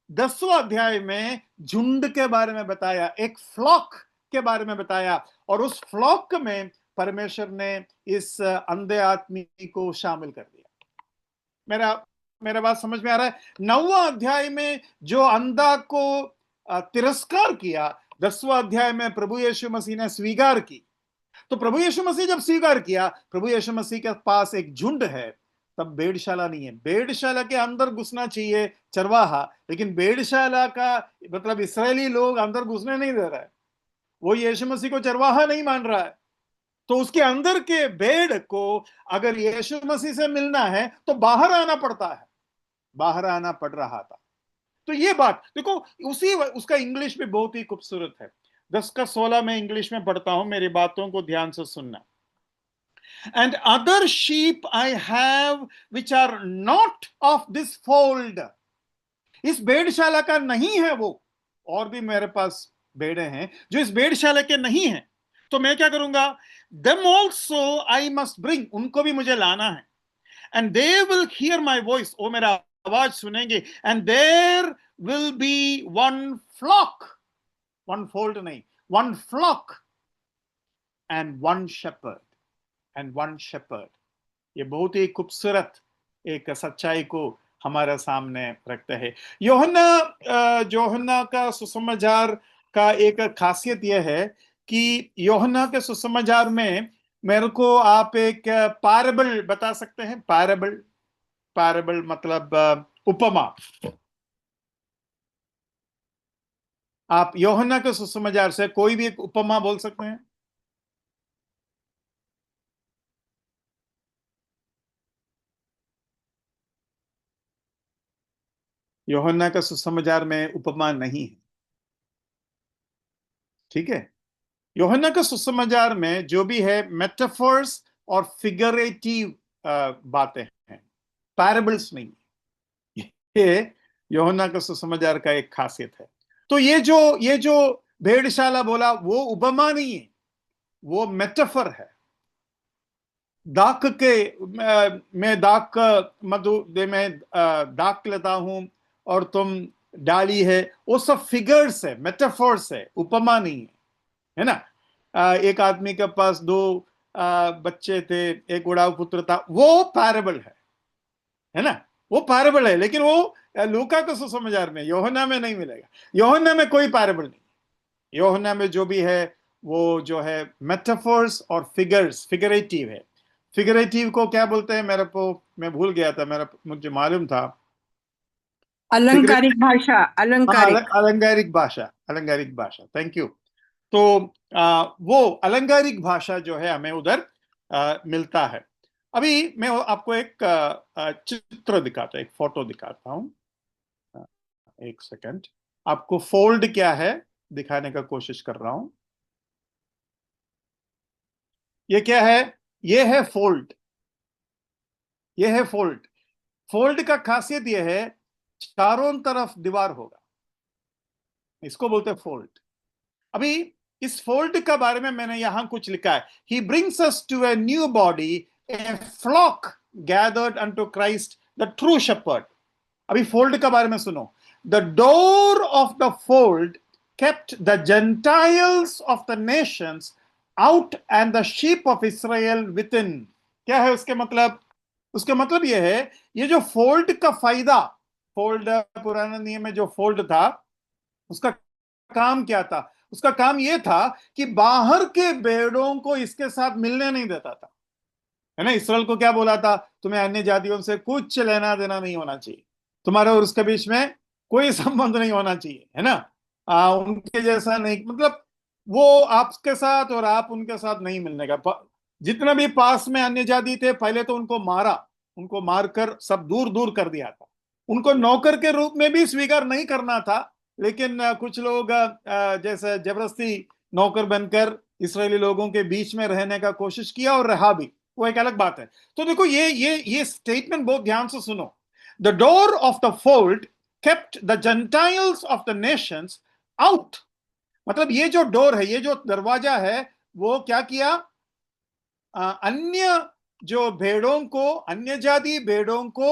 10वां अध्याय में झुंड के बारे में बताया, एक फ्लॉक के बारे में बताया, और उस फ्लॉक में परमेश्वर ने इस अंधे आदमी को शामिल कर दिया। मेरा बात समझ में आ रहा है? 9वां अध्याय में जो अंधा को तिरस्कार किया, 10वां अध्याय में प्रभु यीशु मसीह ने स्वीकार की। तो प्रभु यीशु मसीह जब स्वीकार किया, प्रभु यीशु मसीह के पास एक झुंड है, तब भेड़शाला नहीं है। भेड़शाला के अंदर घुसना चाहिए चरवाहा, लेकिन भेड़शाला का मतलब इस्राएली लोग अंदर घुसने नहीं दे रहा है। वो यीशु मसीह को चरवाहा नहीं मान रहा है। तो उसके अंदर के भेड़ को अगर यीशु मसीह से मिलना है तो बाहर आना पड़ता है, बाहर आना पड़ रहा था। तो ये बात देखो, उसका इंग्लिश भी बहुत ही खूबसूरत है। 10 का 16 में इंग्लिश में पढ़ता हूं, मेरी बातों को ध्यान से सुनना। And other sheep I have which are not of this fold. इस भेड़शाला का नहीं है वो, और भी मेरे पास भेड़े हैं जो इस भेड़शाला के नहीं है। तो मैं क्या करूंगा? Them also I must bring, उनको भी मुझे लाना है। And they will hear my voice, वो मेरा आवाज सुनेंगे। And there will be one flock, one fold नहीं, one flock, and one shepherd, and one shepherd. ये बहुत ही खूबसूरत एक सच्चाई को हमारे सामने रखता है। यूहन्ना का सुसमाचार का एक खासियत यह है कि यूहन्ना के सुसमाचार में मेरे को आप एक पैराबल बता सकते हैं? पैराबल, पैराबल मतलब उपमा। आप यूहन्ना के सुसमाचार से कोई भी एक उपमा बोल सकते हैं? यूहन्ना का सुसमाचार में उपमा नहीं है, ठीक है? यूहन्ना का सुसमाचार में जो भी है मेटाफर्स और फिगरेटिव बातें हैं, पैराबल्स नहीं। ये यूहन्ना का सुसमाचार का एक खासियत है। तो ये जो भेड़शाला बोला वो उपमा नहीं है, वो मेटाफर है। दाख के मैं दाख मधु दे में दाख लेता हूं और तुम डाली है, वो सब फिगर्स है, मेटाफर्स है, उपमा नहीं है ना? एक आदमी के पास दो बच्चे थे, एक उड़ाऊ पुत्र था, वो पैराबल है ना? वो पैराबल है, लेकिन वो लूका के सुसमाचार में, यूहन्ना में नहीं मिलेगा। यूहन्ना में कोई पैराबल नहीं। यूहन्ना में जो भी है वो जो है मेटाफर्स और फिगर्स, फिगरेटिव है। फिगरेटिव को क्या बोलते हैं? मैं भूल गया था, मुझे मालूम था। अलंकारिक भाषा, अलंकारिक। अलंकारिक भाषा, अलंकारिक भाषा, थैंक यू। तो वो अलंकारिक भाषा जो है हमें उधर मिलता है। अभी मैं आपको एक चित्र दिखाता, एक फोटो दिखाता हूं। एक सेकंड, आपको फोल्ड क्या है दिखाने का कोशिश कर रहा हूं। ये क्या है? ये है फोल्ड, ये है फोल्ड। फोल्ड का खासियत यह है, चारों तरफ दीवार होगा, इसको बोलते हैं फोल्ड। अभी इस फोल्ड का बारे में मैंने यहां कुछ लिखा है। He brings us to a new body, a flock gathered unto Christ the true shepherd. अभी फोल्ड का बारे में सुनो। The door of the fold kept the Gentiles of the nations out and the sheep of Israel within। क्या है उसके मतलब? उसके मतलब यह है, ये जो फोल्ड का फायदा, फोल्ड पुराने नियम में जो फोल्ड था उसका काम क्या था? उसका काम यह था कि बाहर के भेड़ों को इसके साथ मिलने नहीं देता था, है ना? इसराइल को क्या बोला था? तुम्हें अन्य जातियों से कुछ लेना देना नहीं होना चाहिए, तुम्हारे और उसके बीच में कोई संबंध नहीं होना चाहिए, है ना? उनके जैसा नहीं, मतलब वो आपके साथ और आप उनके साथ नहीं मिलने का। जितना भी पास में अन्य जाति थे, पहले तो उनको मारा, उनको मारकर सब दूर दूर कर दिया था। उनको नौकर के रूप में भी स्वीकार नहीं करना था, लेकिन कुछ लोग जैसे जबरदस्ती नौकर बनकर इसराइली लोगों के बीच में रहने का कोशिश किया और रहा भी, वो एक अलग बात है। तो देखो ये स्टेटमेंट बहुत ध्यान से सुनो। The door of the fold kept the Gentiles of the nations out। मतलब ये जो डोर है, ये जो दरवाजा है, वो क्या किया? अन्य जो भेड़ों को, अन्य जाति भेड़ों को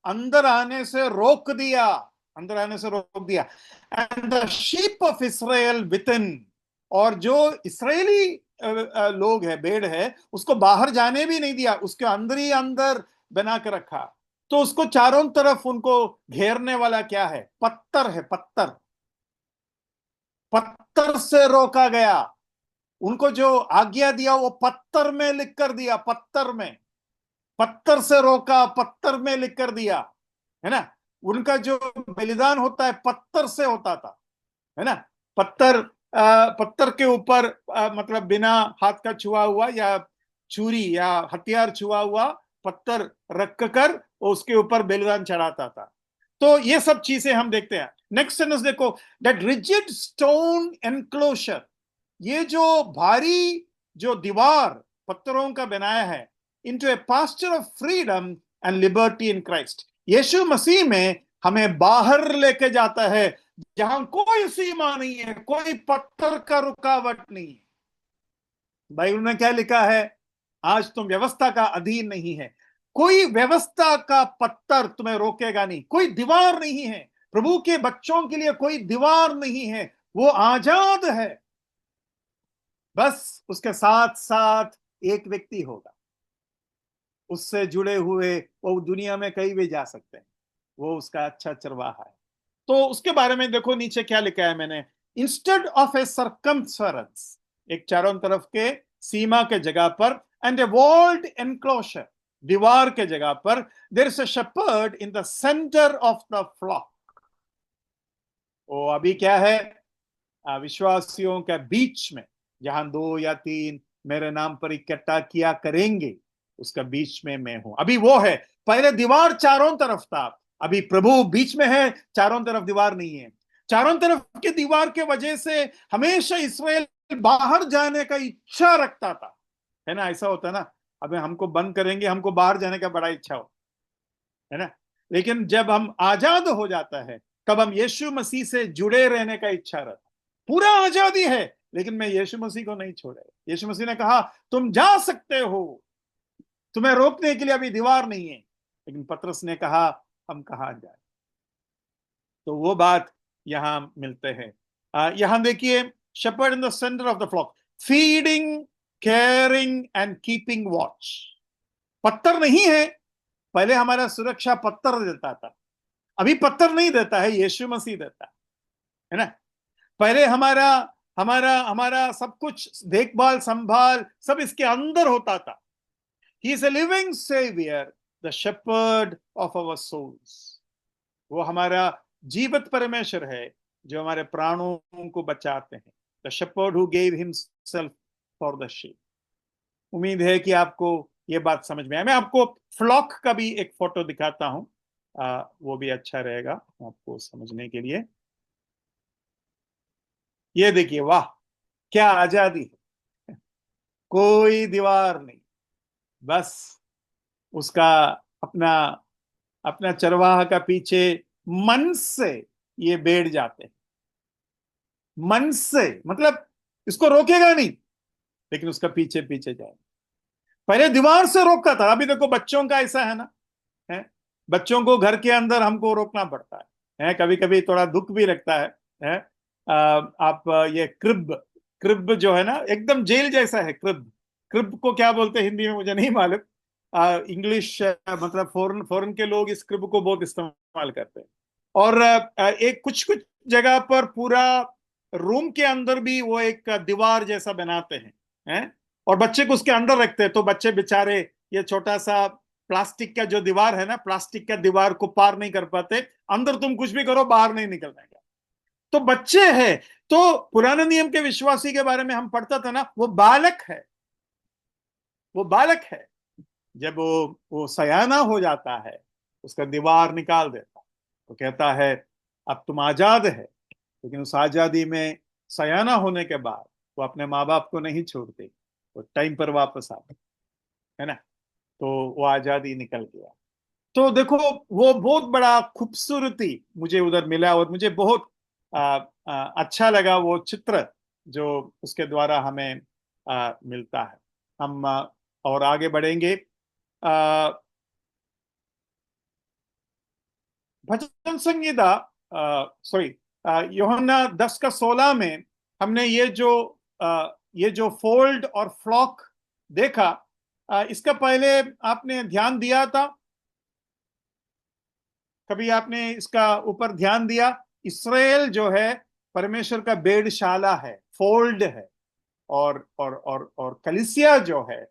अंदर आने से रोक दिया, अंदर आने से रोक दिया। And the sheep of Israel within, और जो इस्राएली लोग है, भेड़ है, उसको बाहर जाने भी नहीं दिया, उसके अंदर ही अंदर बना कर रखा। तो उसको चारों तरफ उनको घेरने वाला क्या है? पत्थर है, पत्थर, पत्थर से रोका गया। उनको जो आज्ञा दिया वो पत्थर में लिख कर दिया, पत्थर में, पत्थर से रोका, पत्थर में लिख कर दिया, है ना? उनका जो बलिदान होता है पत्थर से होता था, है ना? पत्थर के ऊपर मतलब बिना हाथ का छुआ हुआ या छुरी या हथियार छुआ हुआ पत्थर रख कर उसके ऊपर बलिदान चढ़ाता था। तो ये सब चीजें हम देखते हैं। नेक्स्ट सेंटेंस देखो, दैट रिजिड स्टोन एनक्लोजर, ये जो भारी जो दीवार पत्थरों का बनाया है, into a pasture of freedom and liberty in Christ. Yeshu Masih में हमें बाहर लेके जाता है, जहां कोई सीमा नहीं है, कोई पत्थर का रुकावट नहीं है। बाइबल में क्या लिखा है? आज तुम व्यवस्था का अधीन नहीं है, कोई व्यवस्था का पत्थर तुम्हें रोकेगा नहीं, कोई दीवार नहीं है। प्रभु के बच्चों के लिए कोई दीवार नहीं है, वो आजाद है। बस उसके साथ साथ एक व्यक्ति होगा, उससे जुड़े हुए वो दुनिया में कहीं भी जा सकते हैं, वो उसका अच्छा चरवाहा है। तो उसके बारे में देखो नीचे क्या लिखा है मैंने, इंस्टेड ऑफ ए सर्कमफेरेंस, एक चारों तरफ के सीमा के जगह पर, एंड ए वॉल्ड एनक्लोजर, दीवार के जगह पर, there is a shepherd in the centre of the flock. वो अभी क्या है, विश्वासियों के बीच में, जहां 2 या 3 मेरे नाम पर इकट्ठा किया करेंगे, उसका बीच में मैं हूं। अभी वो है, पहले दीवार चारों तरफ था, अभी प्रभु बीच में है, चारों तरफ दीवार नहीं है। चारों तरफ के दीवार के वजह से हमेशा इस्राएल बाहर जाने का इच्छा रखता था, है ना? ऐसा होता है ना, अभी हमको बंद करेंगे, हमको बाहर जाने का बड़ा इच्छा हो, है ना? लेकिन जब हम आजाद हो जाता है, तब हम यीशु मसीह से जुड़े रहने का इच्छा रहता, पूरा आजादी है, लेकिन मैं यीशु मसीह को नहीं छोड़े। यीशु मसीह ने कहा तुम जा सकते हो, तुम्हें रोकने के लिए अभी दीवार नहीं है। लेकिन पतरस ने कहा हम कहां जाए। तो वो बात यहां मिलते हैं। यहां देखिए, shepherd in the centre of the flock, feeding, caring and keeping watch. पत्थर नहीं है, पहले हमारा सुरक्षा पत्थर देता था, अभी पत्थर नहीं देता है, यीशु मसीह देता है ना? पहले हमारा हमारा हमारा सब कुछ देखभाल संभाल सब इसके अंदर होता था। He is a living saviour, the shepherd of our souls. वो हमारा जीवित परमेश्वर है जो हमारे प्राणों को बचाते हैं। The shepherd who gave himself for the sheep. उम्मीद है कि आपको ये बात समझ में आए। मैं आपको फ्लॉक का भी एक फोटो दिखाता हूं, वो भी अच्छा रहेगा आपको समझने के लिए। ये देखिए, वाह क्या आजादी है, कोई दीवार नहीं, बस उसका अपना अपना चरवाहा का पीछे मन से ये बैठ जाते हैं। मन से मतलब इसको रोकेगा नहीं, लेकिन उसका पीछे पीछे जाएगा। पहले दीवार से रोकता था, अभी देखो बच्चों का ऐसा है ना, है? बच्चों को घर के अंदर हमको रोकना पड़ता है? कभी कभी थोड़ा दुख भी लगता है? आप ये क्रिब क्रिब जो है ना, एकदम जेल जैसा है क्रिब। क्रिब को क्या बोलते हैं हिंदी में मुझे नहीं मालूम, इंग्लिश मतलब फॉरेन के लोग इस क्रिब को बहुत इस्तेमाल करते हैं। और एक कुछ कुछ जगह पर पूरा रूम के अंदर भी वो एक दीवार जैसा बनाते हैं? और बच्चे को उसके अंदर रखते हैं, तो बच्चे बेचारे ये छोटा सा प्लास्टिक का जो दीवार है ना, प्लास्टिक का दीवार को पार नहीं कर पाते, अंदर तुम कुछ भी करो बाहर नहीं निकलने का। तो बच्चे हैं, तो पुराने नियम के विश्वासी के बारे में हम पढ़ता था ना, वो बालक है, वो बालक है। जब वो सयाना हो जाता है, उसका दीवार निकाल देता, तो कहता है अब तुम आजाद है। लेकिन उस आजादी में सयाना होने के बाद वो अपने माँ बाप को नहीं छोड़ते, वो टाइम पर वापस आते, है ना? तो वो आजादी निकल गया। तो देखो, वो बहुत बड़ा खूबसूरती मुझे उधर मिला, और मुझे बहुत अच्छा लगा वो चित्र जो उसके द्वारा हमें मिलता है। हम और आगे बढ़ेंगे। भजन संगीता, सॉरी, यूहन्ना 10:16 में हमने ये जो फोल्ड और फ्लॉक देखा, इसका पहले आपने ध्यान दिया था? कभी आपने इसका ऊपर ध्यान दिया? इस्राएल जो है परमेश्वर का भेड़शाला है, फोल्ड है, और कलीसिया जो है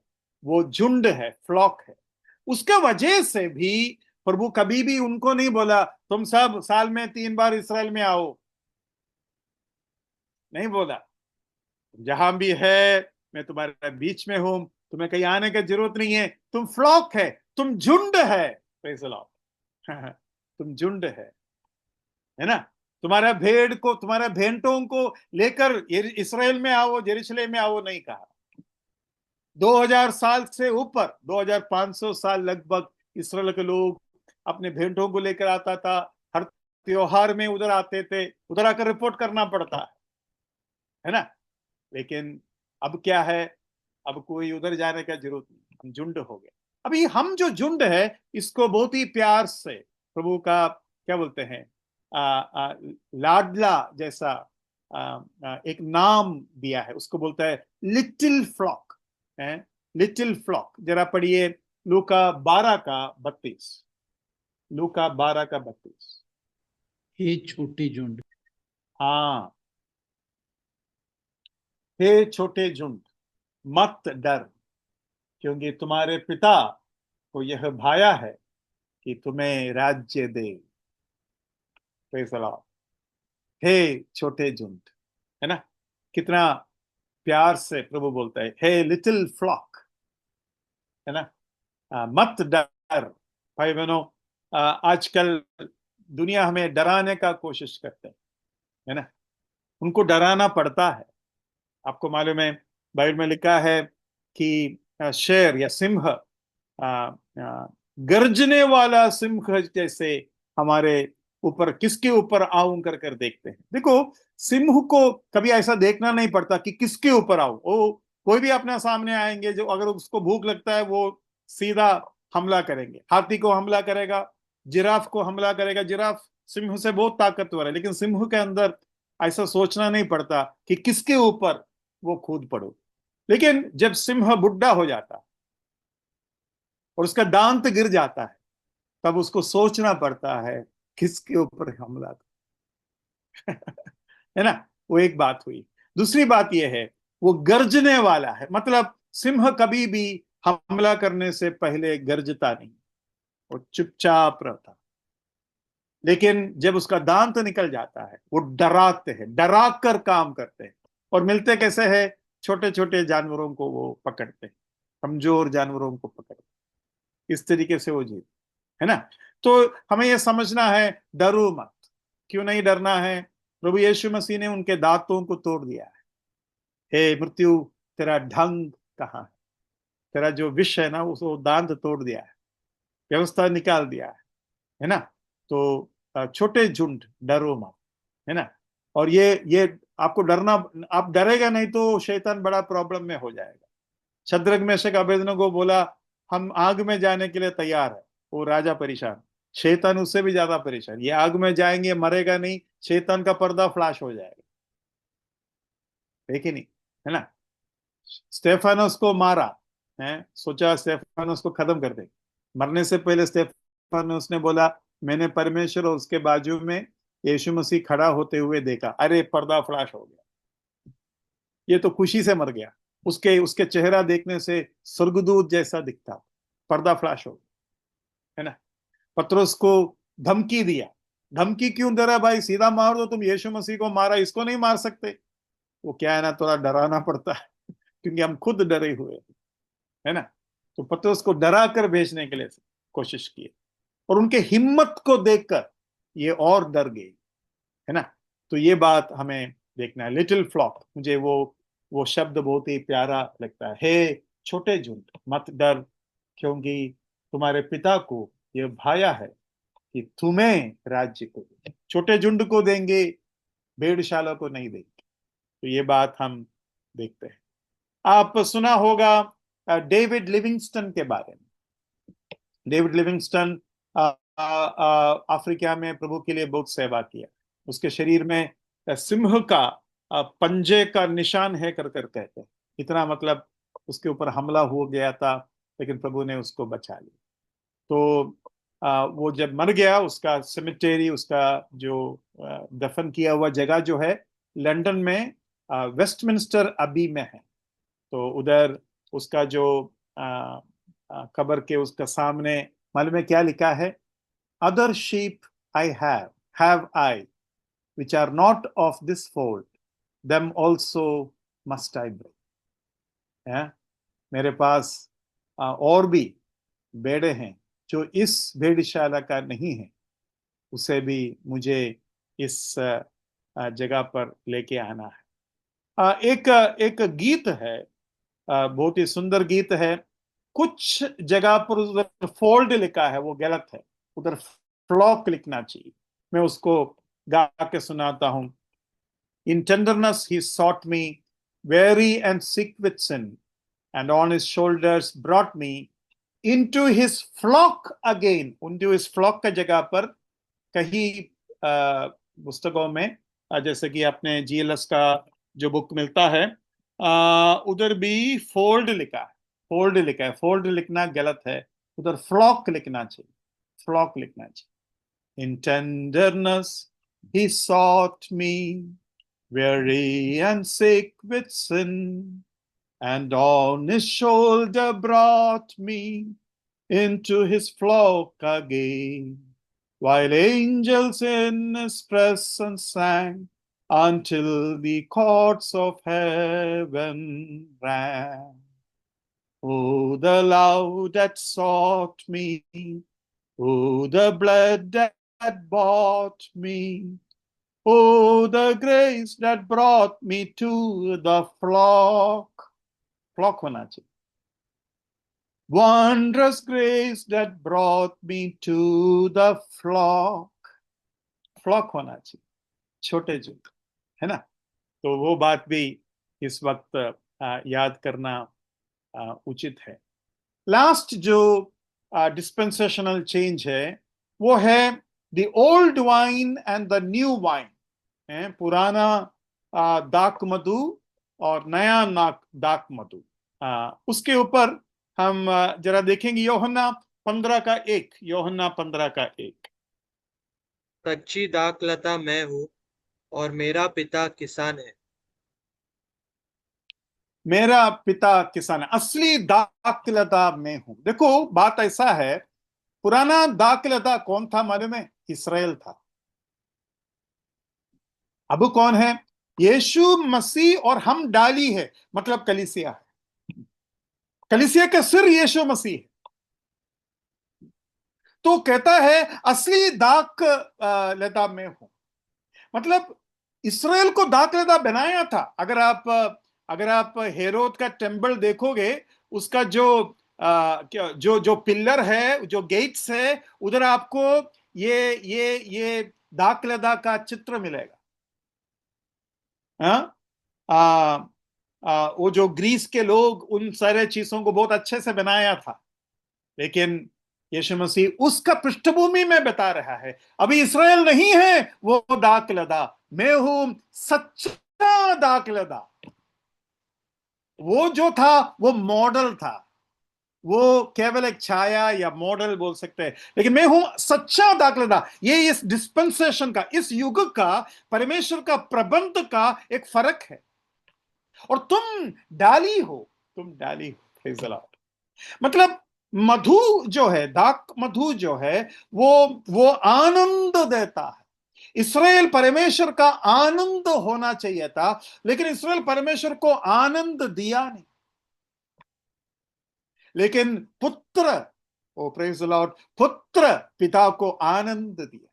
वो झुंड है, फ्लॉक है। उसके वजह से भी प्रभु कभी भी उनको नहीं बोला तुम सब साल में 3 बार इस्राएल में आओ, नहीं बोला। जहां भी है मैं तुम्हारे बीच में हूं, तुम्हें कहीं आने की जरूरत नहीं है, तुम फ्लॉक है, तुम झुंड है। Praise the Lord. तुम झुंड है ना? तुम्हारा भेड़ को, तुम्हारा भेंटों को लेकर इस्राएल में आओ, यरूशलेम में आओ नहीं कहा। 2000 साल से ऊपर, 2500 साल लगभग इस्राएल के लोग अपने भेंटों को लेकर आता था, हर त्योहार में उधर आते थे, उधर आकर रिपोर्ट करना पड़ता है ना? लेकिन अब क्या है, अब कोई उधर जाने का जरूरत नहीं, हम झुंड हो गए। अभी हम जो झुंड है, इसको बहुत ही प्यार से प्रभु का क्या बोलते हैं, लाडला जैसा एक नाम दिया है, उसको बोलता है लिटिल फ्लॉक। लिटिल फ्लॉक जरा पढ़िए, लूका 12 का 32। लूका 12 का 32। हे छोटे झुंड। हाँ, हे छोटे झुंड मत डर, क्योंकि तुम्हारे पिता को यह भाया है कि तुम्हें राज्य दे। Praise the Lord. हे छोटे झुंड, है ना, कितना प्यार से प्रभु बोलता है, हे लिटिल फ्लॉक, है ना, मत डर। भाई बहनों, आजकल दुनिया हमें डराने का कोशिश करते है ना, उनको डराना पड़ता है। आपको मालूम है, बाइबल में लिखा है कि शेर या सिंह, गर्जने वाला सिंह जैसे हमारे ऊपर, किसके ऊपर आऊं कर कर देखते हैं। देखो, सिंह को कभी ऐसा देखना नहीं पड़ता कि किसके ऊपर आऊं, वो कोई भी अपने सामने आएंगे, जो अगर उसको भूख लगता है वो सीधा हमला करेंगे। हाथी को हमला करेगा, जिराफ को हमला करेगा। जिराफ सिंह से बहुत ताकतवर है, लेकिन सिंह के अंदर ऐसा सोचना नहीं पड़ता कि किसके ऊपर वो कूद पड़ो। लेकिन जब सिंह बुढ़ा हो जाता और उसका दांत गिर जाता है, तब उसको सोचना पड़ता है किसके ऊपर हमला है ना। वो एक बात हुई। दूसरी बात यह है, वो गर्जने वाला है, मतलब सिंह कभी भी हमला करने से पहले गर्जता नहीं, वो चुपचाप रहता। लेकिन जब उसका दांत निकल जाता है, वो डराते हैं, डरा कर काम करते हैं। और मिलते कैसे है, छोटे छोटे जानवरों को वो पकड़ते हैं, कमजोर जानवरों को पकड़ते हैं। इस तरीके से वो जीत, है ना। तो हमें यह समझना है, डरो मत। क्यों नहीं डरना है? प्रभु यीशु मसीह ने उनके दांतों को तोड़ दिया है। हे मृत्यु, तेरा ढंग कहाँ है? तेरा जो विष है ना, उसको दांत तोड़ दिया है, व्यवस्था निकाल दिया है ना। तो छोटे झुंड, डरो मत, है ना। और ये आपको डरना, आप डरेगा नहीं तो शैतान बड़ा प्रॉब्लम में हो जाएगा। शद्रक मेशक अबेदनगो बोला, हम आग में जाने के लिए तैयार है। वो राजा परेशान, शैतान उससे भी ज्यादा परेशान। ये आग में जाएंगे, मरेगा नहीं, शैतान का पर्दा फ्लैश हो जाएगा, है कि नहीं, है ना। स्टेफानोस को मारा है, सोचा स्टेफानोस को खत्म कर दे। मरने से पहले स्टेफानोस ने बोला, मैंने परमेश्वर और उसके बाजू में यीशु मसीह खड़ा होते हुए देखा। अरे, पर्दा फ्लैश हो गया, ये तो खुशी से मर गया। उसके उसके चेहरा देखने से स्वर्गदूत जैसा दिखता, पर्दा फ्लैश हो गया, है ना। पतरस को धमकी दिया। धमकी क्यों दे रहा भाई, सीधा मार दो, तुम यीशु मसीह को मारा, इसको नहीं मार सकते। वो क्या है ना, थोड़ा डराना पड़ता है, क्योंकि हम खुद डरे हुए है ना। तो पतरस को डरा कर भेजने के लिए कोशिश की, और उनके हिम्मत को देखकर ये और डर गई, है ना। तो ये बात हमें देखना है। लिटिल फ्लॉक, मुझे वो शब्द बहुत ही प्यारा लगता है। हे छोटे झुंड मत डर, क्योंकि तुम्हारे पिता को यह भाया है कि तुम्हें राज्य को दे। छोटे झुंड को देंगे, भेड़शाला को नहीं देंगे। तो ये बात हम देखते हैं। आप सुना होगा डेविड लिविंगस्टन के बारे में। डेविड लिविंगस्टन अफ्रीका में प्रभु के लिए बहुत सेवा किया। उसके शरीर में सिंह का पंजे का निशान है कर कर कहते हैं। इतना, मतलब उसके ऊपर हमला हो गया था, लेकिन प्रभु ने उसको बचा लिया। तो वो जब मर गया, उसका सेमेटेरी, उसका जो दफन किया हुआ जगह जो है लंदन में वेस्टमिंस्टर अबी में है। तो उधर उसका जो कब्र के उसका सामने मालूम है क्या लिखा है? Other sheep I have I which are not of this fold, them also must I bring। मेरे पास और भी भेड़े हैं जो इस भेड़शाला का नहीं है, उसे भी मुझे इस जगह पर लेके आना है। एक गीत है, बहुत ही सुंदर गीत है। कुछ जगह पर उधर फोल्ड लिखा है, वो गलत है, उधर फ्लॉक लिखना चाहिए। मैं उसको गा के सुनाता हूं। In tenderness he sought me, weary and sick with sin, and on his shoulders brought me into his flock again। into his flock का जगह पर कहीं पुस्तकों में जैसे कि आपने जीएलएस का जो बुक मिलता है उधर भी फोल्ड लिखा है, फोल्ड लिखा है, फोल्ड लिखना गलत है, उधर फ्लॉक लिखना चाहिए, फ्लॉक लिखना चाहिए। इन tenderness he sought me, weary and sick with sin, and on his shoulder brought me into his flock again, while angels in his presence sang, until the chords of heaven rang. Oh, the love that sought me, oh, the blood that bought me, oh, the grace that brought me to the flock. Flock होना चाहिए। Wondrous grace that brought me to the flock. Flock होना चाहिए, छोटे झुंड, है ना। तो वो बात भी इस वक्त याद करना उचित है। लास्ट जो डिस्पेंसेशनल चेंज है वो है the old wine and the new wine. पुराना दाक मधु और नया दाक मधु, उसके ऊपर हम जरा देखेंगे यूहन्ना 15:1। यूहन्ना 15:1। कच्ची दाखलता मैं हूँ और मेरा पिता किसान है। मेरा पिता किसान है, असली दाखलता मैं हूं। देखो बात ऐसा है, पुराना दाखलता कौन था मालूम है? इसराइल था। अब कौन है? यीशु मसीह, और हम डाली है, मतलब कलीसिया है। कलीसिया का सिर यीशु मसीह है। तो कहता है असली दाक लता में हूं, मतलब इसराइल को दाक लता बनाया था। अगर आप हेरोद का टेम्पल देखोगे, उसका जो पिलर है, जो गेट्स है, उधर आपको ये दाक लता का चित्र मिलेगा। वो जो ग्रीस के लोग उन सारे चीजों को बहुत अच्छे से बनाया था, लेकिन यीशु मसीह उसका पृष्ठभूमि में बता रहा है अभी इसराइल नहीं है वो दाखलता, मैं हूं सच्चा दाखलता। वो जो था वो मॉडल था, वो केवल एक छाया या मॉडल बोल सकते हैं, लेकिन मैं हूं सच्चा दाखलता। ये इस डिस्पेंसेशन का, इस युग का, परमेश्वर का प्रबंध का एक फर्क है। और तुम डाली हो, तुम डाली हो। Praise the Lord. मतलब मधु जो है, दाक मधु जो है, वो आनंद देता है। इसराइल परमेश्वर का आनंद होना चाहिए था, लेकिन इसराइल परमेश्वर को आनंद दिया नहीं। लेकिन पुत्र, ओ प्रेज़ द लॉर्ड, पुत्र पिता को आनंद दिया।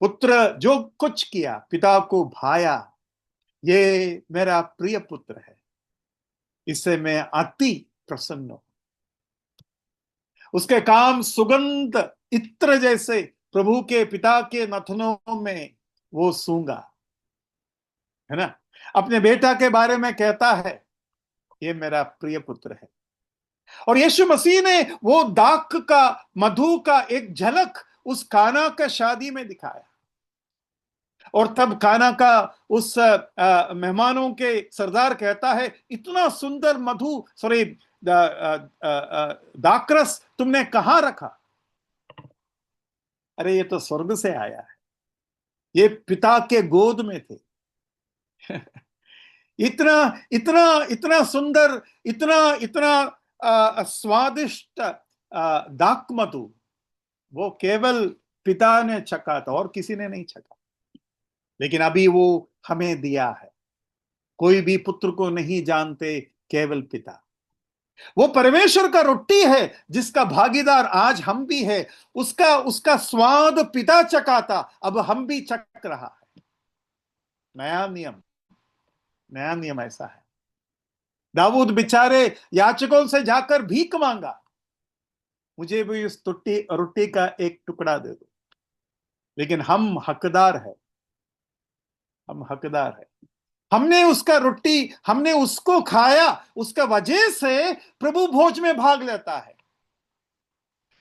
पुत्र जो कुछ किया, पिता को भाया, ये मेरा प्रिय पुत्र है, इससे मैं अति प्रसन्न हूं। उसके काम सुगंध इत्र जैसे प्रभु के पिता के नथनों में वो सूंगा, है ना। अपने बेटा के बारे में कहता है ये मेरा प्रिय पुत्र है। और यीशु मसीह ने वो दाख का, मधु का एक झलक उस काना का शादी में दिखाया। और तब काना का उस मेहमानों के सरदार कहता है इतना सुंदर मधु, सॉरी दाखरस तुमने कहां रखा? अरे ये तो स्वर्ग से आया है, ये पिता के गोद में थे। इतना इतना इतना सुंदर, इतना इतना स्वादिष्ट दाक मधु वो केवल पिता ने चखा था और किसी ने नहीं चखा। लेकिन अभी वो हमें दिया है। कोई भी पुत्र को नहीं जानते, केवल पिता। वो परमेश्वर का रोटी है जिसका भागीदार आज हम भी है। उसका स्वाद पिता चखाता, अब हम भी चख रहा है। नया नियम ऐसा है। दाऊद बेचारे याचकों से जाकर भीख मांगा, मुझे भी उस रोटी का एक टुकड़ा दे दो। लेकिन हम हकदार है, हमने उसका रोटी, हमने उसको खाया, उसका वजह से प्रभु भोज में भाग लेता है।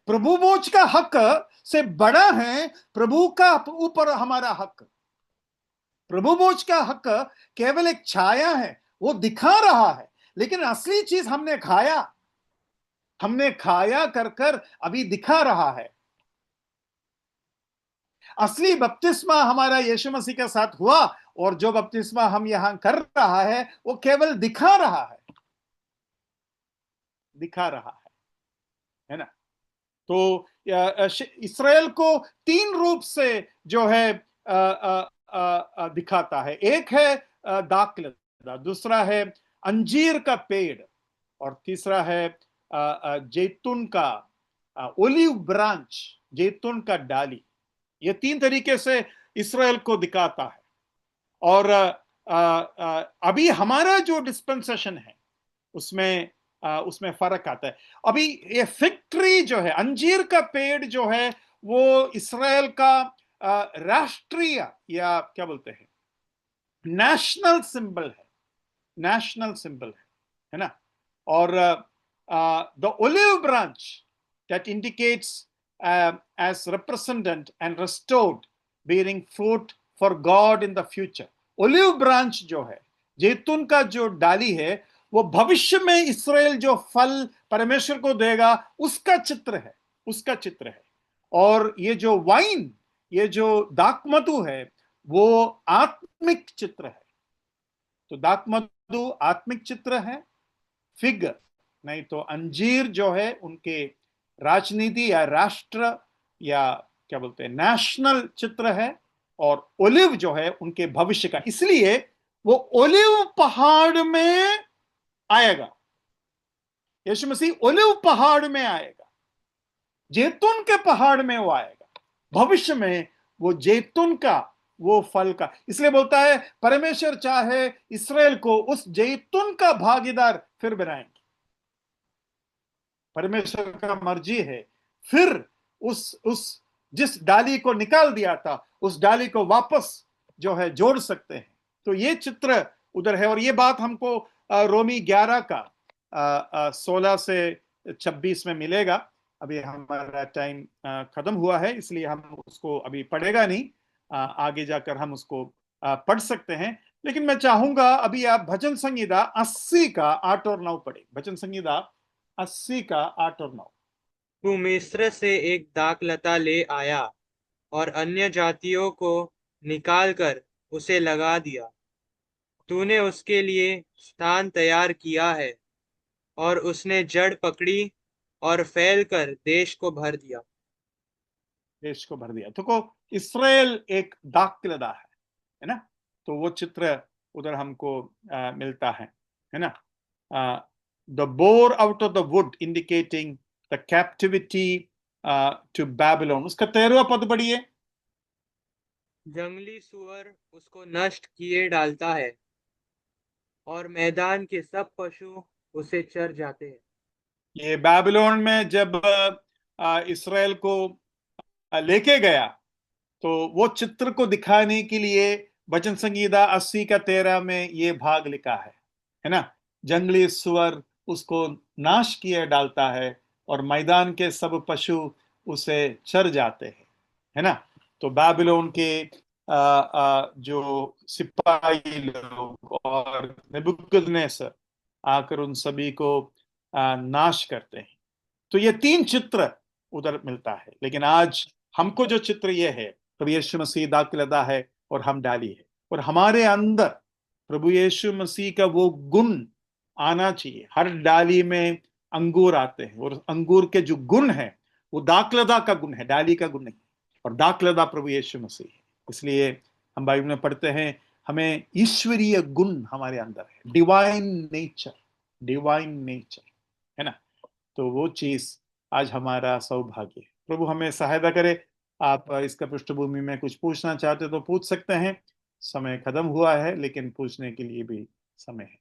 प्रभु भोज का हक से बड़ा है प्रभु का ऊपर हमारा हक। प्रभु भोज का हक केवल एक छाया है, वो दिखा रहा है, लेकिन असली चीज हमने खाया कर कर अभी दिखा रहा है। असली बपतिस्मा हमारा यीशु मसीह के साथ हुआ, और जो बपतिस्मा हम यहां कर रहा है वो केवल दिखा रहा है है ना। तो इस्राएल को तीन रूप से जो है दिखाता है। एक है दाखलता, दूसरा है अंजीर का पेड़, और तीसरा है जैतून का ओलिव ब्रांच, जैतून का डाली। ये तीन तरीके से इस्राएल को दिखाता है। और अभी हमारा जो डिस्पेंसेशन है उसमें फर्क आता है। अभी ये फिग ट्री जो है, अंजीर का पेड़ जो है, वो इस्राएल का राष्ट्रीय या क्या बोलते हैं, नेशनल सिंबल है ना। और the olive branch that indicates as representant and restored, bearing fruit for God in the future. Olive branch जो है, जैतून का जो डाली है, वो भविष्य में इस्राएल जो फल परमेश्वर को देगा उसका चित्र है। और ये जो वाइन, ये जो दाखमधु है, वो आत्मिक चित्र है। तो दाखमधु आत्मिक चित्र है, फिग नहीं तो अंजीर जो है उनके राजनीति या राष्ट्र या क्या बोलते हैं नेशनल चित्र है, और ओलिव जो है उनके भविष्य का। इसलिए वो ओलिव पहाड़ में आएगा, यीशु मसीह ओलिव पहाड़ में आएगा, जैतून के पहाड़ में वो आएगा, भविष्य में वो जैतून का वो फल का। इसलिए बोलता है परमेश्वर चाहे इस्राएल को उस जैतून का भागीदार फिर बनाएंगे। परमेश्वर का मर्जी है फिर उस जिस डाली को निकाल दिया था उस डाली को वापस जो है जोड़ सकते हैं। तो ये चित्र उधर है। और ये बात हमको रोमी 11 का 16 से 26 में मिलेगा। अभी हमारा टाइम खत्म हुआ है, इसलिए हम उसको अभी पढ़ेगा नहीं, आगे जाकर हम उसको पढ़ सकते हैं। लेकिन मैं चाहूंगा अभी आप भजन संहिता 80 का 8 और 9 पढ़े। भजन संहिता 80 का 8 और 9। तू मिस्र से एक दाखलता ले आया और अन्य जातियों को निकाल कर उसे लगा दिया। तूने उसके लिए स्थान तैयार किया है और उसने जड़ पकड़ी और फैल कर देश को भर दिया। तो इस्राएल एक दाखलता है ना। तो वो चित्र उधर हमको मिलता है ना। The boar out of the wood indicating the captivity to Babylon. उसका 13वां पद पढ़िए। जंगली सुअर उसको नष्ट किए डालता है और मैदान के सब पशु उसे चर जाते हैं। ये बाबिलोन में जब इस्राएल को लेके गया तो वो चित्र को दिखाने के लिए भजन संहिता 80 का 13 में ये भाग लिखा है ना। जंगली सुअर उसको नाश किए डालता है और मैदान के सब पशु उसे चर जाते हैं, है ना। तो बाबिलोन के जो सिपाही लोग और नेबुकदनेस्सर आकर उन सभी को नाश करते हैं। तो ये तीन चित्र उधर मिलता है। लेकिन आज हमको जो चित्र ये है, प्रभु यीशु मसीह दाखलता है और हम डाली है, और हमारे अंदर प्रभु यीशु मसीह का वो गुण आना चाहिए। हर डाली में अंगूर आते हैं और अंगूर के जो गुण है वो दाखलता का गुण है, डाली का गुण नहीं। और दाखलता प्रभु यीशु मसीह है। इसलिए हम बाइबल में पढ़ते हैं हमें ईश्वरीय गुण हमारे अंदर है, डिवाइन नेचर है ना। तो वो चीज आज हमारा सौभाग्य है। प्रभु हमें सहायता करे। आप इसका पृष्ठभूमि में कुछ पूछना चाहते तो पूछ सकते हैं। समय खत्म हुआ है लेकिन पूछने के लिए भी समय है।